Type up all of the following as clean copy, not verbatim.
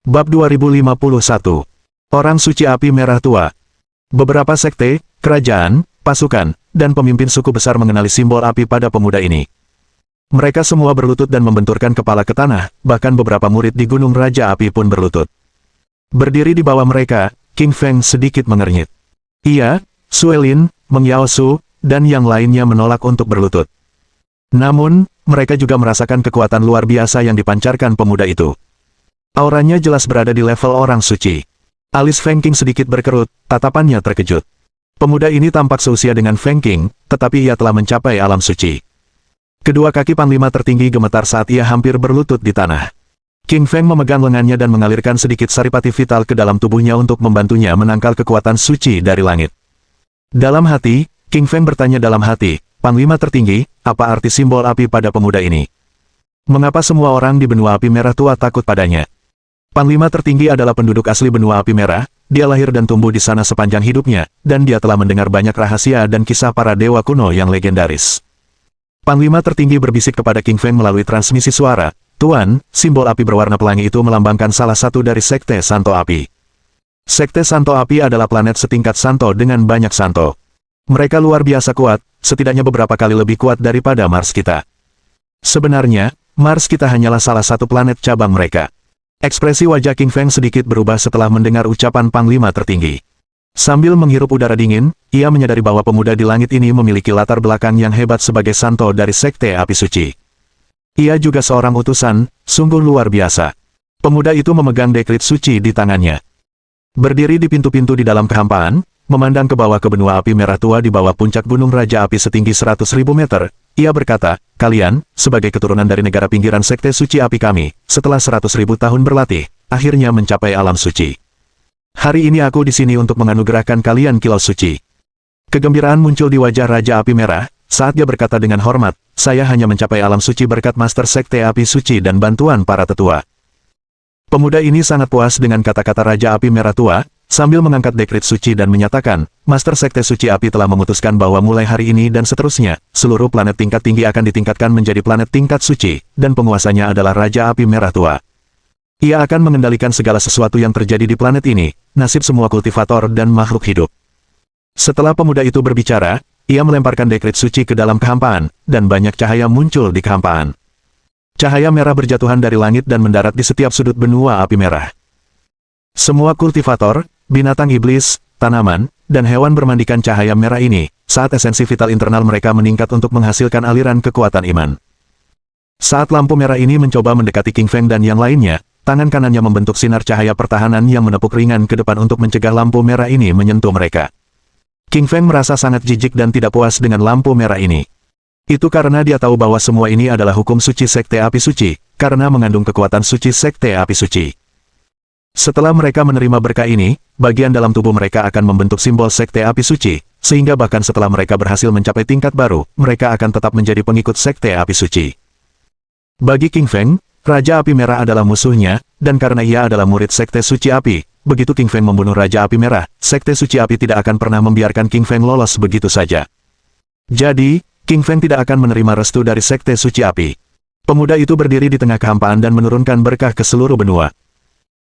Bab 2051. Orang Suci Api Merah Tua. Beberapa sekte, kerajaan, pasukan, dan pemimpin suku besar mengenali simbol api pada pemuda ini. Mereka semua berlutut dan membenturkan kepala ke tanah, bahkan beberapa murid di Gunung Raja Api pun berlutut. Berdiri di bawah mereka, King Feng sedikit mengernyit. Ia, Suelin, Meng Yaosu, dan yang lainnya menolak untuk berlutut. Namun, mereka juga merasakan kekuatan luar biasa yang dipancarkan pemuda itu. Auranya jelas berada di level orang suci. Alis Feng Qing sedikit berkerut, tatapannya terkejut. Pemuda ini tampak seusia dengan Feng Qing, tetapi ia telah mencapai alam suci. Kedua kaki panglima tertinggi gemetar saat ia hampir berlutut di tanah. King Feng memegang lengannya dan mengalirkan sedikit saripati vital ke dalam tubuhnya untuk membantunya menangkal kekuatan suci dari langit. Dalam hati, King Feng bertanya dalam hati, Panglima tertinggi, apa arti simbol api pada pemuda ini? Mengapa semua orang di benua api merah tua takut padanya? Panglima tertinggi adalah penduduk asli benua api merah, dia lahir dan tumbuh di sana sepanjang hidupnya, dan dia telah mendengar banyak rahasia dan kisah para dewa kuno yang legendaris. Panglima tertinggi berbisik kepada King Feng melalui transmisi suara, Tuan, simbol api berwarna pelangi itu melambangkan salah satu dari Sekte Santo Api. Sekte Santo Api adalah planet setingkat Santo dengan banyak Santo. Mereka luar biasa kuat, setidaknya beberapa kali lebih kuat daripada Mars kita. Sebenarnya, Mars kita hanyalah salah satu planet cabang mereka. Ekspresi wajah King Feng sedikit berubah setelah mendengar ucapan Panglima tertinggi. Sambil menghirup udara dingin, ia menyadari bahwa pemuda di langit ini memiliki latar belakang yang hebat sebagai Santo dari Sekte Api Suci. Ia juga seorang utusan, sungguh luar biasa. Pemuda itu memegang dekrit suci di tangannya. Berdiri di pintu-pintu di dalam kehampaan, memandang ke bawah ke benua api merah tua di bawah puncak Gunung Raja Api setinggi 100.000 meter, ia berkata, kalian, sebagai keturunan dari negara pinggiran Sekte Suci Api kami, setelah 100.000 tahun berlatih, akhirnya mencapai alam suci. Hari ini aku di sini untuk menganugerahkan kalian kilau suci. Kegembiraan muncul di wajah Raja Api Merah, saat dia berkata dengan hormat, saya hanya mencapai alam suci berkat Master Sekte Api Suci dan bantuan para tetua. Pemuda ini sangat puas dengan kata-kata Raja Api Merah Tua, sambil mengangkat dekrit suci dan menyatakan, Master Sekte Suci Api telah memutuskan bahwa mulai hari ini dan seterusnya, seluruh planet tingkat tinggi akan ditingkatkan menjadi planet tingkat suci, dan penguasanya adalah Raja Api Merah Tua. Ia akan mengendalikan segala sesuatu yang terjadi di planet ini, nasib semua kultivator dan makhluk hidup. Setelah pemuda itu berbicara, ia melemparkan dekrit suci ke dalam kehampaan, dan banyak cahaya muncul di kehampaan. Cahaya merah berjatuhan dari langit dan mendarat di setiap sudut benua api merah. Semua kultivator, binatang iblis, tanaman, dan hewan bermandikan cahaya merah ini, saat esensi vital internal mereka meningkat untuk menghasilkan aliran kekuatan iman. Saat lampu merah ini mencoba mendekati King Feng dan yang lainnya, tangan kanannya membentuk sinar cahaya pertahanan yang menepuk ringan ke depan untuk mencegah lampu merah ini menyentuh mereka. King Feng merasa sangat jijik dan tidak puas dengan lampu merah ini. Itu karena dia tahu bahwa semua ini adalah hukum suci Sekte Api Suci, karena mengandung kekuatan suci Sekte Api Suci. Setelah mereka menerima berkah ini, bagian dalam tubuh mereka akan membentuk simbol Sekte Api Suci, sehingga bahkan setelah mereka berhasil mencapai tingkat baru, mereka akan tetap menjadi pengikut Sekte Api Suci. Bagi King Feng, Raja Api Merah adalah musuhnya, dan karena ia adalah murid Sekte Suci Api, begitu King Feng membunuh Raja Api Merah, Sekte Suci Api tidak akan pernah membiarkan King Feng lolos begitu saja. Jadi, King Feng tidak akan menerima restu dari Sekte Suci Api. Pemuda itu berdiri di tengah kehampaan dan menurunkan berkah ke seluruh benua.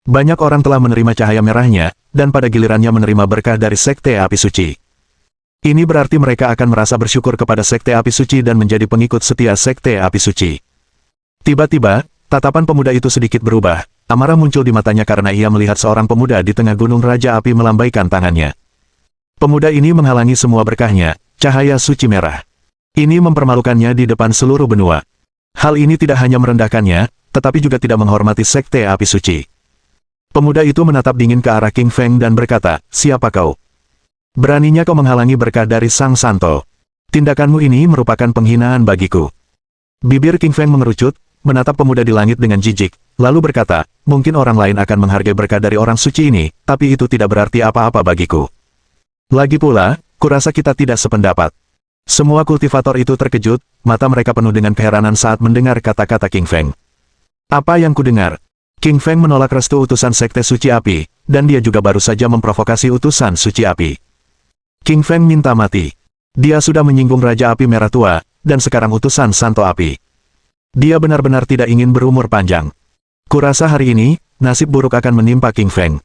Banyak orang telah menerima cahaya merahnya, dan pada gilirannya menerima berkah dari Sekte Api Suci. Ini berarti mereka akan merasa bersyukur kepada Sekte Api Suci dan menjadi pengikut setia Sekte Api Suci. Tiba-tiba, tatapan pemuda itu sedikit berubah, amarah muncul di matanya karena ia melihat seorang pemuda di tengah Gunung Raja Api melambaikan tangannya. Pemuda ini menghalangi semua berkahnya, cahaya suci merah. Ini mempermalukannya di depan seluruh benua. Hal ini tidak hanya merendahkannya, tetapi juga tidak menghormati Sekte Api Suci. Pemuda itu menatap dingin ke arah King Feng dan berkata, siapa kau? Beraninya kau menghalangi berkah dari Sang Santo. Tindakanmu ini merupakan penghinaan bagiku. Bibir King Feng mengerucut, menatap pemuda di langit dengan jijik, lalu berkata, mungkin orang lain akan menghargai berkah dari orang suci ini, tapi itu tidak berarti apa-apa bagiku. Lagi pula, kurasa kita tidak sependapat. Semua kultivator itu terkejut, mata mereka penuh dengan keheranan saat mendengar kata-kata King Feng. Apa yang kudengar? King Feng menolak restu utusan Sekte Suci Api, dan dia juga baru saja memprovokasi utusan Suci Api. King Feng minta mati. Dia sudah menyinggung Raja Api Merah Tua, dan sekarang utusan Santo Api. Dia benar-benar tidak ingin berumur panjang. Kurasa hari ini, nasib buruk akan menimpa King Feng.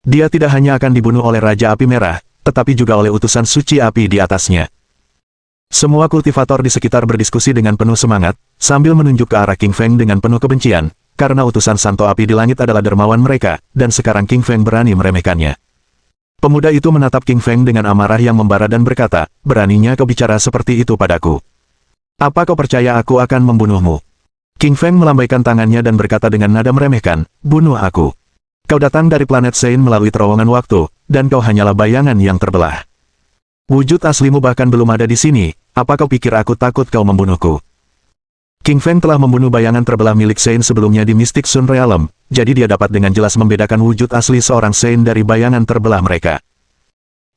Dia tidak hanya akan dibunuh oleh Raja Api Merah, tetapi juga oleh utusan suci api di atasnya. Semua kultivator di sekitar berdiskusi dengan penuh semangat, sambil menunjuk ke arah King Feng dengan penuh kebencian, karena utusan Santo Api di langit adalah dermawan mereka, dan sekarang King Feng berani meremehkannya. Pemuda itu menatap King Feng dengan amarah yang membara dan berkata, "Beraninya kau bicara seperti itu padaku? Apa kau percaya aku akan membunuhmu?" King Feng melambaikan tangannya dan berkata dengan nada meremehkan, "Bunuh aku. Kau datang dari planet Sein melalui terowongan waktu, dan kau hanyalah bayangan yang terbelah. Wujud aslimu bahkan belum ada di sini, apa kau pikir aku takut kau membunuhku?" King Feng telah membunuh bayangan terbelah milik Sein sebelumnya di Mystic Sun Realm, jadi dia dapat dengan jelas membedakan wujud asli seorang Sein dari bayangan terbelah mereka.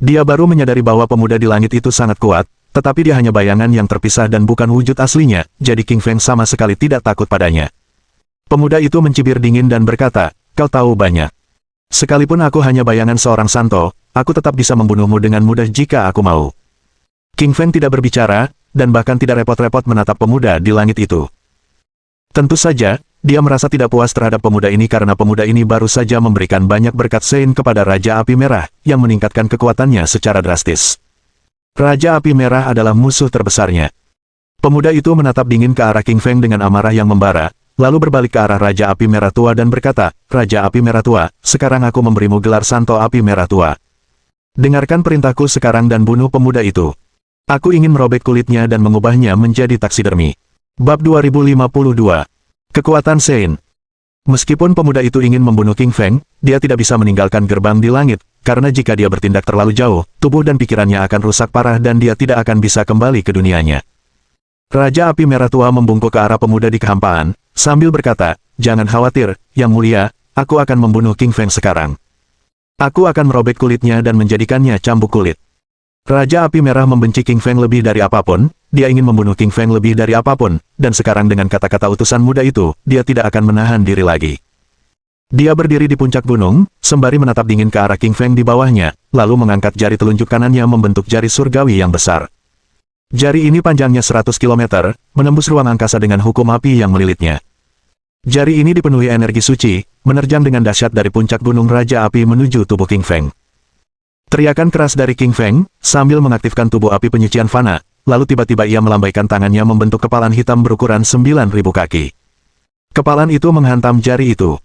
Dia baru menyadari bahwa pemuda di langit itu sangat kuat, tetapi dia hanya bayangan yang terpisah dan bukan wujud aslinya, jadi King Feng sama sekali tidak takut padanya. Pemuda itu mencibir dingin dan berkata, "Kau tahu banyak. Sekalipun aku hanya bayangan seorang santo, aku tetap bisa membunuhmu dengan mudah jika aku mau." King Feng tidak berbicara, dan bahkan tidak repot-repot menatap pemuda di langit itu. Tentu saja, dia merasa tidak puas terhadap pemuda ini karena pemuda ini baru saja memberikan banyak berkat Sein kepada Raja Api Merah, yang meningkatkan kekuatannya secara drastis. Raja Api Merah adalah musuh terbesarnya. Pemuda itu menatap dingin ke arah King Feng dengan amarah yang membara, lalu berbalik ke arah Raja Api Merah Tua dan berkata, "Raja Api Merah Tua, sekarang aku memberimu gelar Santo Api Merah Tua. Dengarkan perintahku sekarang dan bunuh pemuda itu. Aku ingin merobek kulitnya dan mengubahnya menjadi taksidermi." Bab 2052. Kekuatan Sein. Meskipun pemuda itu ingin membunuh King Feng, dia tidak bisa meninggalkan gerbang di langit, karena jika dia bertindak terlalu jauh, tubuh dan pikirannya akan rusak parah dan dia tidak akan bisa kembali ke dunianya. Raja Api Merah Tua membungkuk ke arah pemuda di kehampaan, sambil berkata, "Jangan khawatir, Yang Mulia, aku akan membunuh King Feng sekarang. Aku akan merobek kulitnya dan menjadikannya cambuk kulit." Raja Api Merah membenci King Feng lebih dari apapun, dia ingin membunuh King Feng lebih dari apapun, dan sekarang dengan kata-kata utusan muda itu, dia tidak akan menahan diri lagi. Dia berdiri di puncak gunung, sembari menatap dingin ke arah King Feng di bawahnya, lalu mengangkat jari telunjuk kanannya membentuk jari surgawi yang besar. Jari ini panjangnya 100 km, menembus ruang angkasa dengan hukum api yang melilitnya. Jari ini dipenuhi energi suci, menerjang dengan dahsyat dari puncak gunung Raja Api menuju tubuh King Feng. Teriakan keras dari King Feng, sambil mengaktifkan tubuh api penyucian fana, lalu tiba-tiba ia melambaikan tangannya membentuk kepalan hitam berukuran 9.000 kaki. Kepalan itu menghantam jari itu.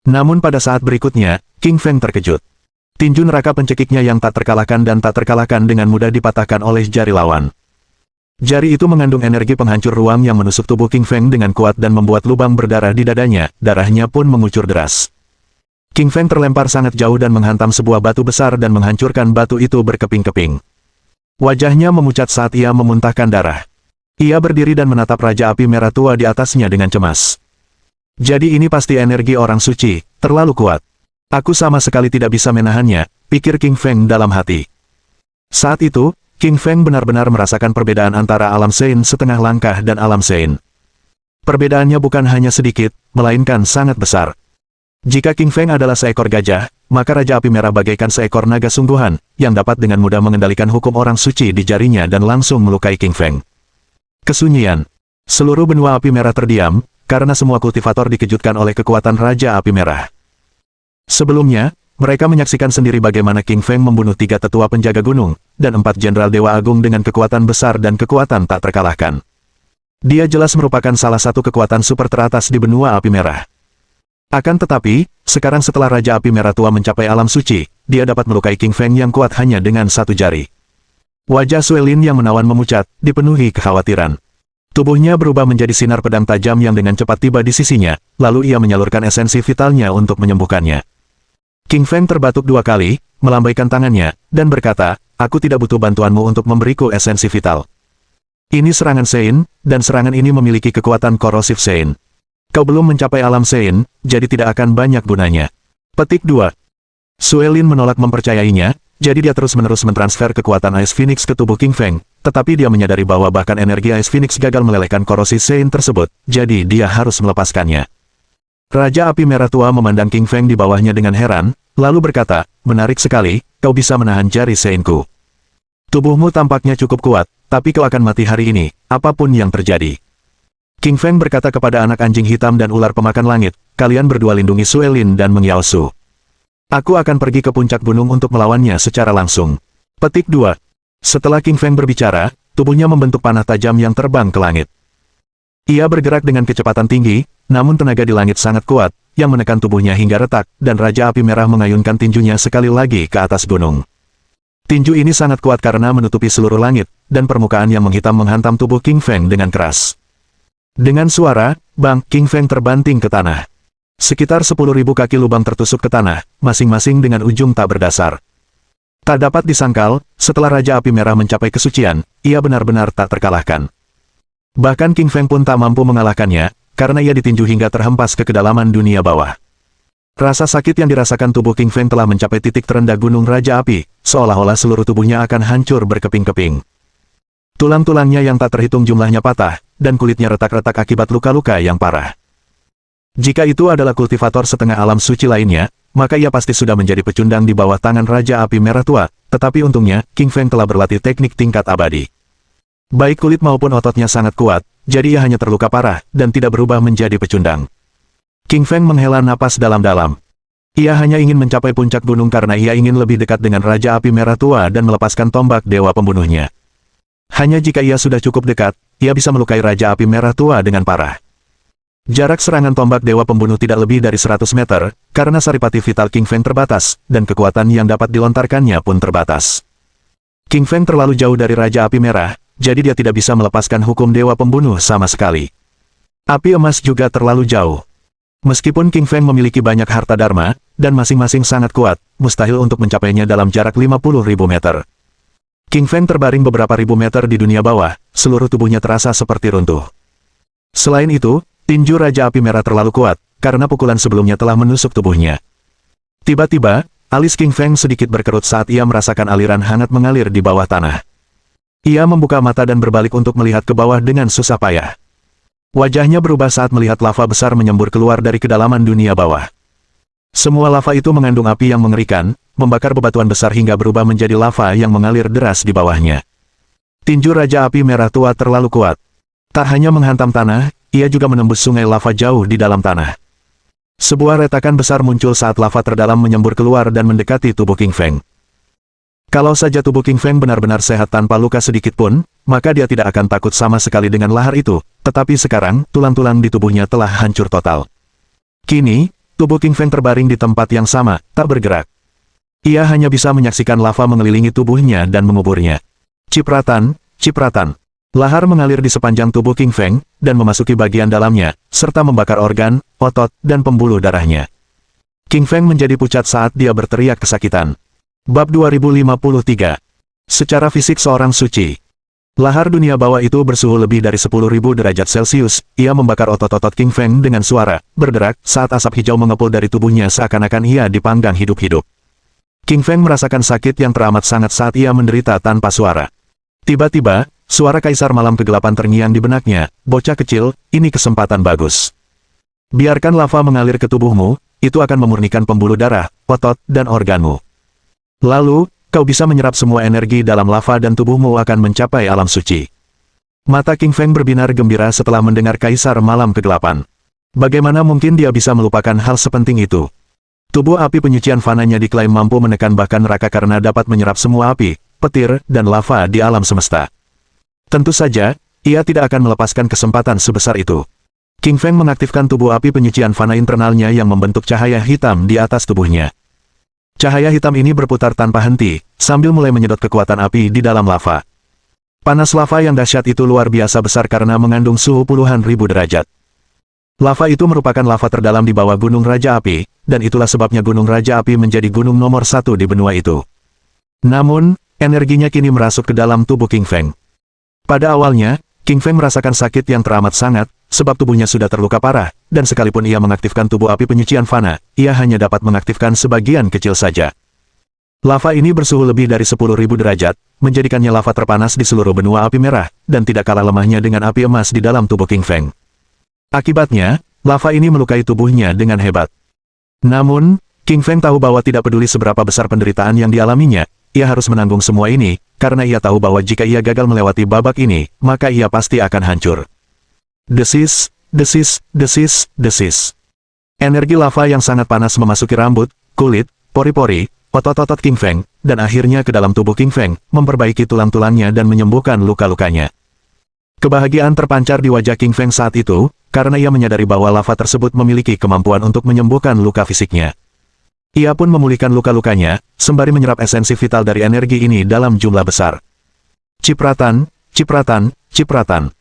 Namun pada saat berikutnya, King Feng terkejut. Tinju neraka pencekiknya yang tak terkalahkan dan tak terkalahkan dengan mudah dipatahkan oleh jari lawan. Jari itu mengandung energi penghancur ruang yang menusuk tubuh King Feng dengan kuat dan membuat lubang berdarah di dadanya, darahnya pun mengucur deras. King Feng terlempar sangat jauh dan menghantam sebuah batu besar dan menghancurkan batu itu berkeping-keping. Wajahnya memucat saat ia memuntahkan darah. Ia berdiri dan menatap Raja Api Merah Tua di atasnya dengan cemas. "Jadi ini pasti energi orang suci, terlalu kuat. Aku sama sekali tidak bisa menahannya," pikir King Feng dalam hati. Saat itu, King Feng benar-benar merasakan perbedaan antara alam Sein setengah langkah dan alam Sein. Perbedaannya bukan hanya sedikit, melainkan sangat besar. Jika King Feng adalah seekor gajah, maka Raja Api Merah bagaikan seekor naga sungguhan, yang dapat dengan mudah mengendalikan hukum orang suci di jarinya dan langsung melukai King Feng. Kesunyian. Seluruh benua Api Merah terdiam, karena semua kultivator dikejutkan oleh kekuatan Raja Api Merah. Sebelumnya, mereka menyaksikan sendiri bagaimana King Feng membunuh 3 tetua penjaga gunung, dan 4 jenderal Dewa Agung dengan kekuatan besar dan kekuatan tak terkalahkan. Dia jelas merupakan salah satu kekuatan super teratas di benua Api Merah. Akan tetapi, sekarang setelah Raja Api Merah Tua mencapai alam suci, dia dapat melukai King Feng yang kuat hanya dengan 1 jari. Wajah Suelin yang menawan memucat, dipenuhi kekhawatiran. Tubuhnya berubah menjadi sinar pedang tajam yang dengan cepat tiba di sisinya, lalu ia menyalurkan esensi vitalnya untuk menyembuhkannya. King Feng terbatuk 2 kali, melambaikan tangannya, dan berkata, "Aku tidak butuh bantuanmu untuk memberiku esensi vital. Ini serangan Sein, dan serangan ini memiliki kekuatan korosif Sein. Kau belum mencapai alam Sein, jadi tidak akan banyak gunanya." Petik 2. Suelin menolak mempercayainya, jadi dia terus-menerus mentransfer kekuatan Ice Phoenix ke tubuh King Feng, tetapi dia menyadari bahwa bahkan energi Ice Phoenix gagal melelehkan korosi Sein tersebut, jadi dia harus melepaskannya. Raja Api Merah Tua memandang King Feng di bawahnya dengan heran, lalu berkata, "Menarik sekali, kau bisa menahan jari Sein-ku. Tubuhmu tampaknya cukup kuat, tapi kau akan mati hari ini, apapun yang terjadi." King Feng berkata kepada anak anjing hitam dan ular pemakan langit, kalian berdua lindungi Suelin dan Meng Yaosu. Aku akan pergi ke puncak gunung untuk melawannya secara langsung. Petik 2. Setelah King Feng berbicara, tubuhnya membentuk panah tajam yang terbang ke langit. Ia bergerak dengan kecepatan tinggi, namun tenaga di langit sangat kuat, yang menekan tubuhnya hingga retak, dan Raja Api Merah mengayunkan tinjunya sekali lagi ke atas gunung. Tinju ini sangat kuat karena menutupi seluruh langit, dan permukaan yang menghitam menghantam tubuh King Feng dengan keras. Dengan suara, bang, King Feng terbanting ke tanah. Sekitar 10.000 kaki lubang tertusuk ke tanah, masing-masing dengan ujung tak berdasar. Tak dapat disangkal, setelah Raja Api Merah mencapai kesucian, ia benar-benar tak terkalahkan. Bahkan King Feng pun tak mampu mengalahkannya, karena ia ditinju hingga terhempas ke kedalaman dunia bawah. Rasa sakit yang dirasakan tubuh King Feng telah mencapai titik terendah Gunung Raja Api, seolah-olah seluruh tubuhnya akan hancur berkeping-keping. Tulang-tulangnya yang tak terhitung jumlahnya patah, dan kulitnya retak-retak akibat luka-luka yang parah. Jika itu adalah kultivator setengah alam suci lainnya, maka ia pasti sudah menjadi pecundang di bawah tangan Raja Api Merah tua, tetapi untungnya, King Feng telah berlatih teknik tingkat abadi. Baik kulit maupun ototnya sangat kuat, jadi ia hanya terluka parah, dan tidak berubah menjadi pecundang. King Feng menghela napas dalam-dalam. Ia hanya ingin mencapai puncak gunung karena ia ingin lebih dekat dengan Raja Api Merah tua dan melepaskan tombak dewa pembunuhnya. Hanya jika ia sudah cukup dekat, ia bisa melukai Raja Api Merah tua dengan parah. Jarak serangan tombak dewa pembunuh tidak lebih dari 100 meter, karena saripati vital King Feng terbatas, dan kekuatan yang dapat dilontarkannya pun terbatas. King Feng terlalu jauh dari Raja Api Merah, jadi dia tidak bisa melepaskan hukum dewa pembunuh sama sekali. Api emas juga terlalu jauh. Meskipun King Feng memiliki banyak harta dharma, dan masing-masing sangat kuat, mustahil untuk mencapainya dalam jarak 50.000 meter. King Feng terbaring beberapa ribu meter di dunia bawah, seluruh tubuhnya terasa seperti runtuh. Selain itu, tinju Raja Api Merah terlalu kuat, karena pukulan sebelumnya telah menusuk tubuhnya. Tiba-tiba, alis King Feng sedikit berkerut saat ia merasakan aliran hangat mengalir di bawah tanah. Ia membuka mata dan berbalik untuk melihat ke bawah dengan susah payah. Wajahnya berubah saat melihat lava besar menyembur keluar dari kedalaman dunia bawah. Semua lava itu mengandung api yang mengerikan, membakar bebatuan besar hingga berubah menjadi lava yang mengalir deras di bawahnya. Tinju Raja Api Merah tua terlalu kuat. Tak hanya menghantam tanah, ia juga menembus sungai lava jauh di dalam tanah. Sebuah retakan besar muncul saat lava terdalam menyembur keluar dan mendekati tubuh King Feng. Kalau saja tubuh King Feng benar-benar sehat tanpa luka sedikit pun, maka dia tidak akan takut sama sekali dengan lahar itu, tetapi sekarang, tulang-tulang di tubuhnya telah hancur total. Kini, tubuh King Feng terbaring di tempat yang sama, tak bergerak. Ia hanya bisa menyaksikan lava mengelilingi tubuhnya dan menguburnya. Cipratan, cipratan. Lahar mengalir di sepanjang tubuh King Feng, dan memasuki bagian dalamnya, serta membakar organ, otot, dan pembuluh darahnya. King Feng menjadi pucat saat dia berteriak kesakitan. Bab 2053. Secara fisik seorang suci. Lahar dunia bawah itu bersuhu lebih dari 10.000 derajat Celcius, ia membakar otot-otot King Feng dengan suara, berderak, saat asap hijau mengepul dari tubuhnya seakan-akan ia dipanggang hidup-hidup. King Feng merasakan sakit yang teramat sangat saat ia menderita tanpa suara. Tiba-tiba, suara Kaisar Malam Kegelapan terngiang di benaknya, bocah kecil, ini kesempatan bagus. Biarkan lava mengalir ke tubuhmu, itu akan memurnikan pembuluh darah, otot, dan organmu. Lalu, kau bisa menyerap semua energi dalam lava dan tubuhmu akan mencapai alam suci. Mata King Feng berbinar gembira setelah mendengar Kaisar Malam Kegelapan. Bagaimana mungkin dia bisa melupakan hal sepenting itu? Tubuh api penyucian fananya diklaim mampu menekan bahkan neraka karena dapat menyerap semua api, petir, dan lava di alam semesta. Tentu saja, ia tidak akan melepaskan kesempatan sebesar itu. King Feng mengaktifkan tubuh api penyucian fana internalnya yang membentuk cahaya hitam di atas tubuhnya. Cahaya hitam ini berputar tanpa henti, sambil mulai menyedot kekuatan api di dalam lava. Panas lava yang dahsyat itu luar biasa besar karena mengandung suhu puluhan ribu derajat. Lava itu merupakan lava terdalam di bawah Gunung Raja Api, dan itulah sebabnya Gunung Raja Api menjadi gunung nomor 1 di benua itu. Namun, energinya kini merasuk ke dalam tubuh King Feng. Pada awalnya, King Feng merasakan sakit yang teramat sangat, sebab tubuhnya sudah terluka parah, dan sekalipun ia mengaktifkan tubuh api penyucian fana, ia hanya dapat mengaktifkan sebagian kecil saja. Lava ini bersuhu lebih dari 10.000 derajat, menjadikannya lava terpanas di seluruh benua api merah, dan tidak kalah lemahnya dengan api emas di dalam tubuh King Feng. Akibatnya, lava ini melukai tubuhnya dengan hebat. Namun, King Feng tahu bahwa tidak peduli seberapa besar penderitaan yang dialaminya, ia harus menanggung semua ini, karena ia tahu bahwa jika ia gagal melewati babak ini, maka ia pasti akan hancur. Desis, desis, desis, desis. Energi lava yang sangat panas memasuki rambut, kulit, pori-pori, otot-otot King Feng, dan akhirnya ke dalam tubuh King Feng, memperbaiki tulang-tulangnya dan menyembuhkan luka-lukanya. Kebahagiaan terpancar di wajah King Feng saat itu, karena ia menyadari bahwa lava tersebut memiliki kemampuan untuk menyembuhkan luka fisiknya. Ia pun memulihkan luka-lukanya, sembari menyerap esensi vital dari energi ini dalam jumlah besar. Cipratan, cipratan, cipratan.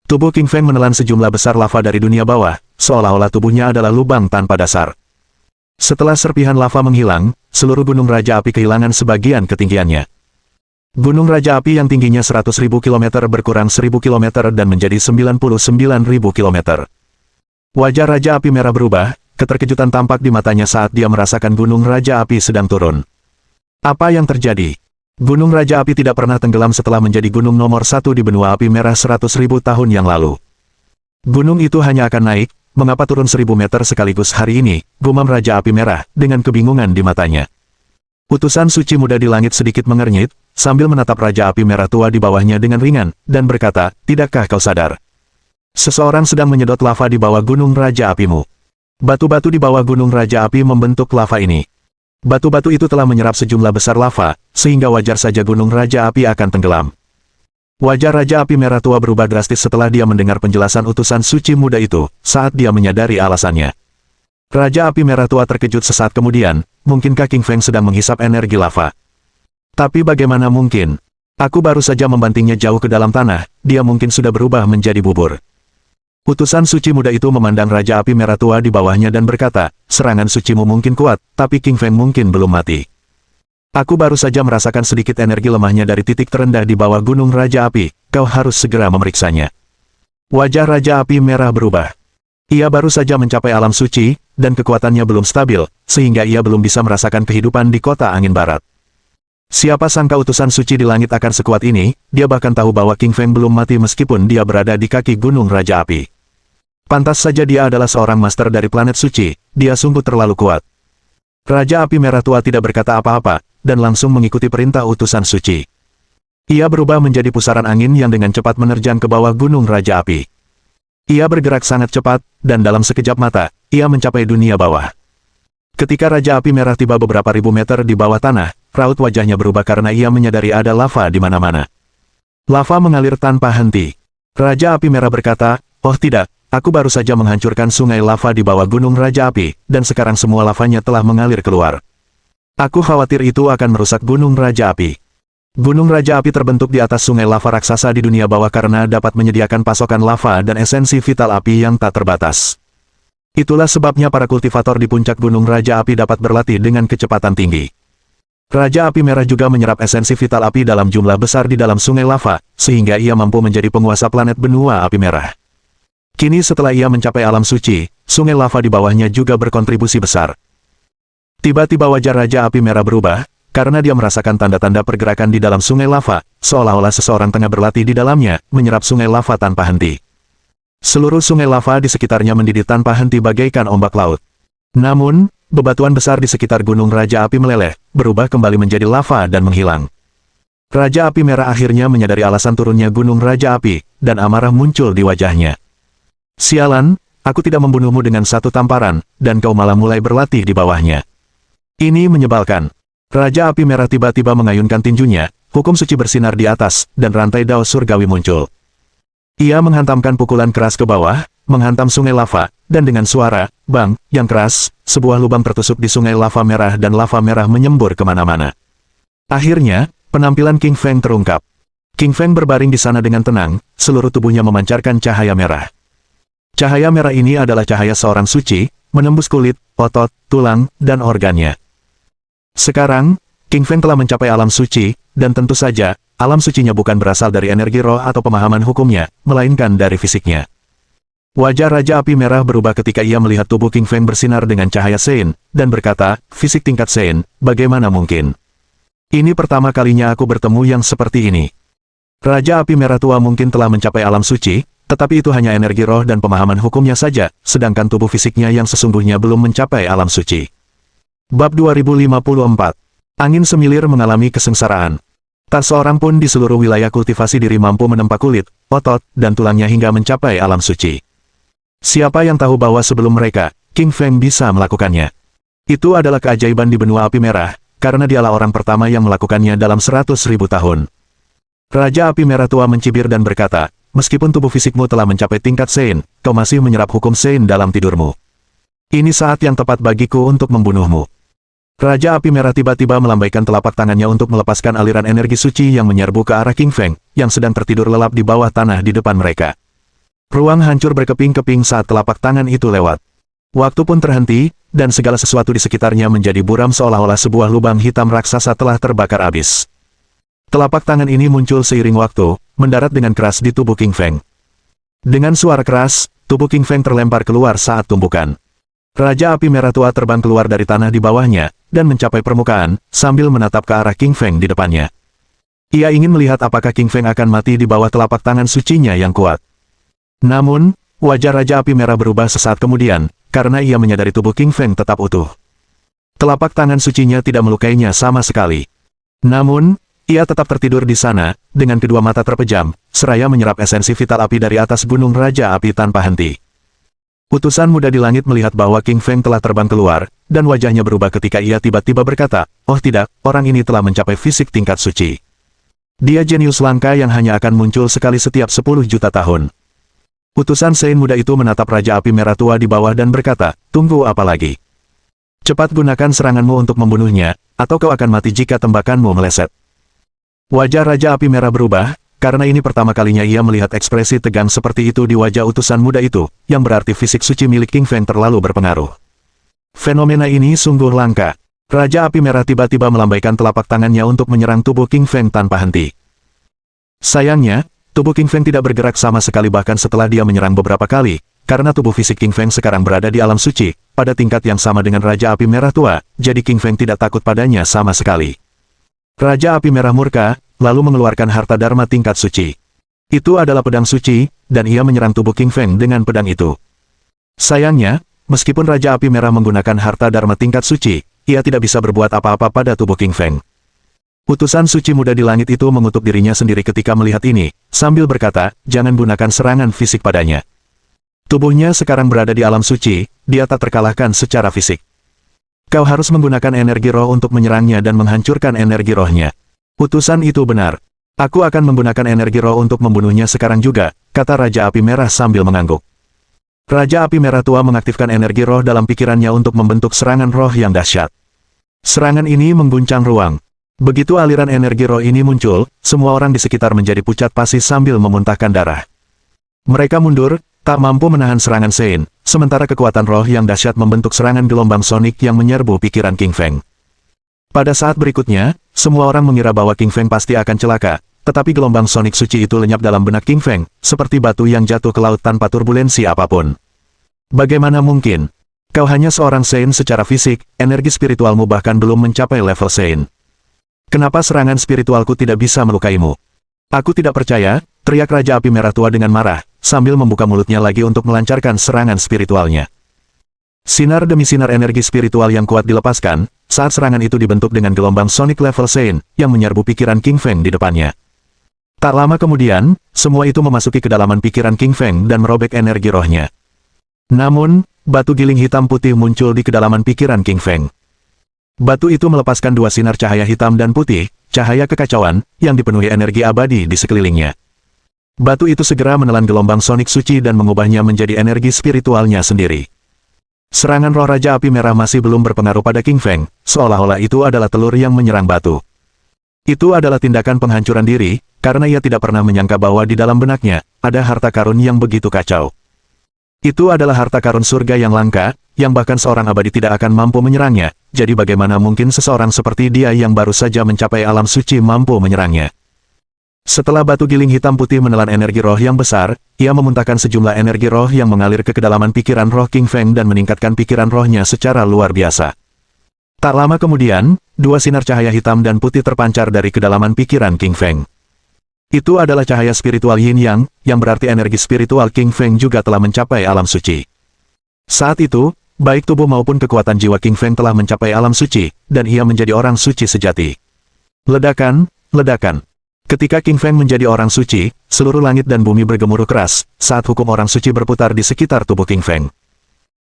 Tubuh King Feng menelan sejumlah besar lava dari dunia bawah, seolah-olah tubuhnya adalah lubang tanpa dasar. Setelah serpihan lava menghilang, seluruh gunung Raja Api kehilangan sebagian ketinggiannya. Gunung Raja Api yang tingginya 100.000 km berkurang 1.000 km dan menjadi 99.000 km. Wajah Raja Api Merah berubah, keterkejutan tampak di matanya saat dia merasakan Gunung Raja Api sedang turun. Apa yang terjadi? Gunung Raja Api tidak pernah tenggelam setelah menjadi gunung nomor 1 di benua api merah 100.000 tahun yang lalu. Gunung itu hanya akan naik, mengapa turun 1.000 meter sekaligus hari ini, gumam Raja Api Merah, dengan kebingungan di matanya. Utusan suci muda di langit sedikit mengernyit, sambil menatap Raja Api Merah tua di bawahnya dengan ringan, dan berkata, "Tidakkah kau sadar? Seseorang sedang menyedot lava di bawah gunung Raja Apimu. Batu-batu di bawah gunung Raja Api membentuk lava ini. Batu-batu itu telah menyerap sejumlah besar lava, sehingga wajar saja gunung Raja Api akan tenggelam." Wajah Raja Api Merah tua berubah drastis setelah dia mendengar penjelasan utusan suci muda itu, saat dia menyadari alasannya. Raja Api Merah tua terkejut sesaat kemudian, mungkinkah King Feng sedang menghisap energi lava? Tapi bagaimana mungkin? Aku baru saja membantingnya jauh ke dalam tanah, dia mungkin sudah berubah menjadi bubur. Utusan suci muda itu memandang Raja Api Merah tua di bawahnya dan berkata, "Serangan sucimu mungkin kuat, tapi King Feng mungkin belum mati. Aku baru saja merasakan sedikit energi lemahnya dari titik terendah di bawah gunung Raja Api, kau harus segera memeriksanya." Wajah Raja Api Merah berubah. Ia baru saja mencapai alam suci, dan kekuatannya belum stabil, sehingga ia belum bisa merasakan kehidupan di kota angin barat. Siapa sangka utusan suci di langit akan sekuat ini, dia bahkan tahu bahwa King Feng belum mati meskipun dia berada di kaki gunung Raja Api. Pantas saja dia adalah seorang master dari planet suci, dia sungguh terlalu kuat. Raja Api Merah tua tidak berkata apa-apa, dan langsung mengikuti perintah utusan suci. Ia berubah menjadi pusaran angin yang dengan cepat menerjang ke bawah gunung Raja Api. Ia bergerak sangat cepat, dan dalam sekejap mata, ia mencapai dunia bawah. Ketika Raja Api Merah tiba beberapa ribu meter di bawah tanah, raut wajahnya berubah karena ia menyadari ada lava di mana-mana. Lava mengalir tanpa henti. Raja Api Merah berkata, "Oh tidak, aku baru saja menghancurkan sungai lava di bawah gunung Raja Api, dan sekarang semua lavanya telah mengalir keluar. Aku khawatir itu akan merusak gunung Raja Api." Gunung Raja Api terbentuk di atas sungai lava raksasa di dunia bawah karena dapat menyediakan pasokan lava dan esensi vital api yang tak terbatas. Itulah sebabnya para kultivator di puncak gunung Raja Api dapat berlatih dengan kecepatan tinggi. Raja Api Merah juga menyerap esensi vital api dalam jumlah besar di dalam sungai lava, sehingga ia mampu menjadi penguasa planet benua api merah. Kini setelah ia mencapai alam suci, sungai lava di bawahnya juga berkontribusi besar. Tiba-tiba wajah Raja Api Merah berubah, karena dia merasakan tanda-tanda pergerakan di dalam sungai lava, seolah-olah seseorang tengah berlatih di dalamnya, menyerap sungai lava tanpa henti. Seluruh sungai lava di sekitarnya mendidih tanpa henti bagaikan ombak laut. Namun, bebatuan besar di sekitar gunung Raja Api meleleh, berubah kembali menjadi lava dan menghilang. Raja Api Merah akhirnya menyadari alasan turunnya gunung Raja Api, dan amarah muncul di wajahnya. "Sialan, aku tidak membunuhmu dengan satu tamparan, dan kau malah mulai berlatih di bawahnya. Ini menyebalkan." Raja Api Merah tiba-tiba mengayunkan tinjunya, hukum suci bersinar di atas, dan rantai dao surgawi muncul. Ia menghantamkan pukulan keras ke bawah, menghantam sungai lava, dan dengan suara, bang, yang keras, sebuah lubang tertusuk di sungai lava merah dan lava merah menyembur kemana-mana. Akhirnya, penampilan King Feng terungkap. King Feng berbaring di sana dengan tenang, seluruh tubuhnya memancarkan cahaya merah. Cahaya merah ini adalah cahaya seorang suci, menembus kulit, otot, tulang, dan organnya. Sekarang, King Feng telah mencapai alam suci, dan tentu saja, alam sucinya bukan berasal dari energi roh atau pemahaman hukumnya, melainkan dari fisiknya. Wajah Raja Api Merah berubah ketika ia melihat tubuh King Feng bersinar dengan cahaya Sein, dan berkata, "Fisik tingkat Sein, bagaimana mungkin? Ini pertama kalinya aku bertemu yang seperti ini." Raja Api Merah tua mungkin telah mencapai alam suci, tetapi itu hanya energi roh dan pemahaman hukumnya saja, sedangkan tubuh fisiknya yang sesungguhnya belum mencapai alam suci. Bab 2054. Angin semilir mengalami kesengsaraan. Tak seorang pun di seluruh wilayah kultivasi diri mampu menempa kulit, otot, dan tulangnya hingga mencapai alam suci. Siapa yang tahu bahwa sebelum mereka, King Feng bisa melakukannya? Itu adalah keajaiban di benua api merah, karena dialah orang pertama yang melakukannya dalam 100.000 tahun. Raja Api Merah Tua mencibir dan berkata, meskipun tubuh fisikmu telah mencapai tingkat Sein, kau masih menyerap hukum Sein dalam tidurmu. Ini saat yang tepat bagiku untuk membunuhmu. Raja Api Merah tiba-tiba melambaikan telapak tangannya untuk melepaskan aliran energi suci yang menyerbu ke arah King Feng, yang sedang tertidur lelap di bawah tanah di depan mereka. Ruang hancur berkeping-keping saat telapak tangan itu lewat. Waktu pun terhenti, dan segala sesuatu di sekitarnya menjadi buram seolah-olah sebuah lubang hitam raksasa telah terbakar habis. Telapak tangan ini muncul seiring waktu, mendarat dengan keras di tubuh King Feng. Dengan suara keras, tubuh King Feng terlempar keluar saat tumpukan. Raja Api Merah Tua terbang keluar dari tanah di bawahnya, dan mencapai permukaan, sambil menatap ke arah King Feng di depannya. Ia ingin melihat apakah King Feng akan mati di bawah telapak tangan sucinya yang kuat. Namun, wajah Raja Api Merah berubah sesaat kemudian, karena ia menyadari tubuh King Feng tetap utuh. Telapak tangan sucinya tidak melukainya sama sekali. Namun, ia tetap tertidur di sana, dengan kedua mata terpejam, seraya menyerap esensi vital api dari atas gunung Raja Api tanpa henti. Utusan muda di langit melihat bahwa King Feng telah terbang keluar, dan wajahnya berubah ketika ia tiba-tiba berkata, oh tidak, orang ini telah mencapai fisik tingkat suci. Dia jenius langka yang hanya akan muncul sekali setiap 10 juta tahun. Utusan Sein muda itu menatap Raja Api Merah Tua di bawah dan berkata, tunggu apa lagi? Cepat gunakan seranganmu untuk membunuhnya, atau kau akan mati jika tembakanmu meleset. Wajah Raja Api Merah berubah, karena ini pertama kalinya ia melihat ekspresi tegang seperti itu di wajah utusan muda itu, yang berarti fisik suci milik King Feng terlalu berpengaruh. Fenomena ini sungguh langka. Raja Api Merah tiba-tiba melambaikan telapak tangannya untuk menyerang tubuh King Feng tanpa henti. Sayangnya, tubuh King Feng tidak bergerak sama sekali bahkan setelah dia menyerang beberapa kali, karena tubuh fisik King Feng sekarang berada di alam suci, pada tingkat yang sama dengan Raja Api Merah Tua, jadi King Feng tidak takut padanya sama sekali. Raja Api Merah murka, lalu mengeluarkan harta dharma tingkat suci. Itu adalah pedang suci, dan ia menyerang tubuh King Feng dengan pedang itu. Sayangnya, meskipun Raja Api Merah menggunakan harta dharma tingkat suci, ia tidak bisa berbuat apa-apa pada tubuh King Feng. Utusan suci muda di langit itu mengutuk dirinya sendiri ketika melihat ini, sambil berkata, jangan gunakan serangan fisik padanya. Tubuhnya sekarang berada di alam suci, dia tak terkalahkan secara fisik. Kau harus menggunakan energi roh untuk menyerangnya dan menghancurkan energi rohnya. Utusan itu benar. Aku akan menggunakan energi roh untuk membunuhnya sekarang juga, kata Raja Api Merah sambil mengangguk. Raja Api Merah Tua mengaktifkan energi roh dalam pikirannya untuk membentuk serangan roh yang dahsyat. Serangan ini mengguncang ruang. Begitu aliran energi roh ini muncul, semua orang di sekitar menjadi pucat pasi sambil memuntahkan darah. Mereka mundur, tak mampu menahan serangan Sein, sementara kekuatan roh yang dahsyat membentuk serangan gelombang sonik yang menyerbu pikiran King Feng. Pada saat berikutnya, semua orang mengira bahwa King Feng pasti akan celaka, tetapi gelombang sonik suci itu lenyap dalam benak King Feng, seperti batu yang jatuh ke laut tanpa turbulensi apapun. Bagaimana mungkin? Kau hanya seorang Sein secara fisik, energi spiritualmu bahkan belum mencapai level Sein. Kenapa serangan spiritualku tidak bisa melukaimu? Aku tidak percaya, teriak Raja Api Merah Tua dengan marah, sambil membuka mulutnya lagi untuk melancarkan serangan spiritualnya. Sinar demi sinar energi spiritual yang kuat dilepaskan, saat serangan itu dibentuk dengan gelombang sonic level Sein, yang menyerbu pikiran King Feng di depannya. Tak lama kemudian, semua itu memasuki kedalaman pikiran King Feng dan merobek energi rohnya. Namun, batu giling hitam putih muncul di kedalaman pikiran King Feng. Batu itu melepaskan dua sinar cahaya hitam dan putih, cahaya kekacauan, yang dipenuhi energi abadi di sekelilingnya. Batu itu segera menelan gelombang sonik suci dan mengubahnya menjadi energi spiritualnya sendiri. Serangan roh Raja Api Merah masih belum berpengaruh pada King Feng, seolah-olah itu adalah telur yang menyerang batu. Itu adalah tindakan penghancuran diri, karena ia tidak pernah menyangka bahwa di dalam benaknya, ada harta karun yang begitu kacau. Itu adalah harta karun surga yang langka, yang bahkan seorang abadi tidak akan mampu menyerangnya, jadi bagaimana mungkin seseorang seperti dia yang baru saja mencapai alam suci mampu menyerangnya. Setelah batu giling hitam putih menelan energi roh yang besar, ia memuntahkan sejumlah energi roh yang mengalir ke kedalaman pikiran roh King Feng dan meningkatkan pikiran rohnya secara luar biasa. Tak lama kemudian, dua sinar cahaya hitam dan putih terpancar dari kedalaman pikiran King Feng. Itu adalah cahaya spiritual Yin Yang, yang berarti energi spiritual King Feng juga telah mencapai alam suci. Saat itu, baik tubuh maupun kekuatan jiwa King Feng telah mencapai alam suci, dan ia menjadi orang suci sejati. Ledakan, ledakan. Ketika King Feng menjadi orang suci, seluruh langit dan bumi bergemuruh keras, saat hukum orang suci berputar di sekitar tubuh King Feng.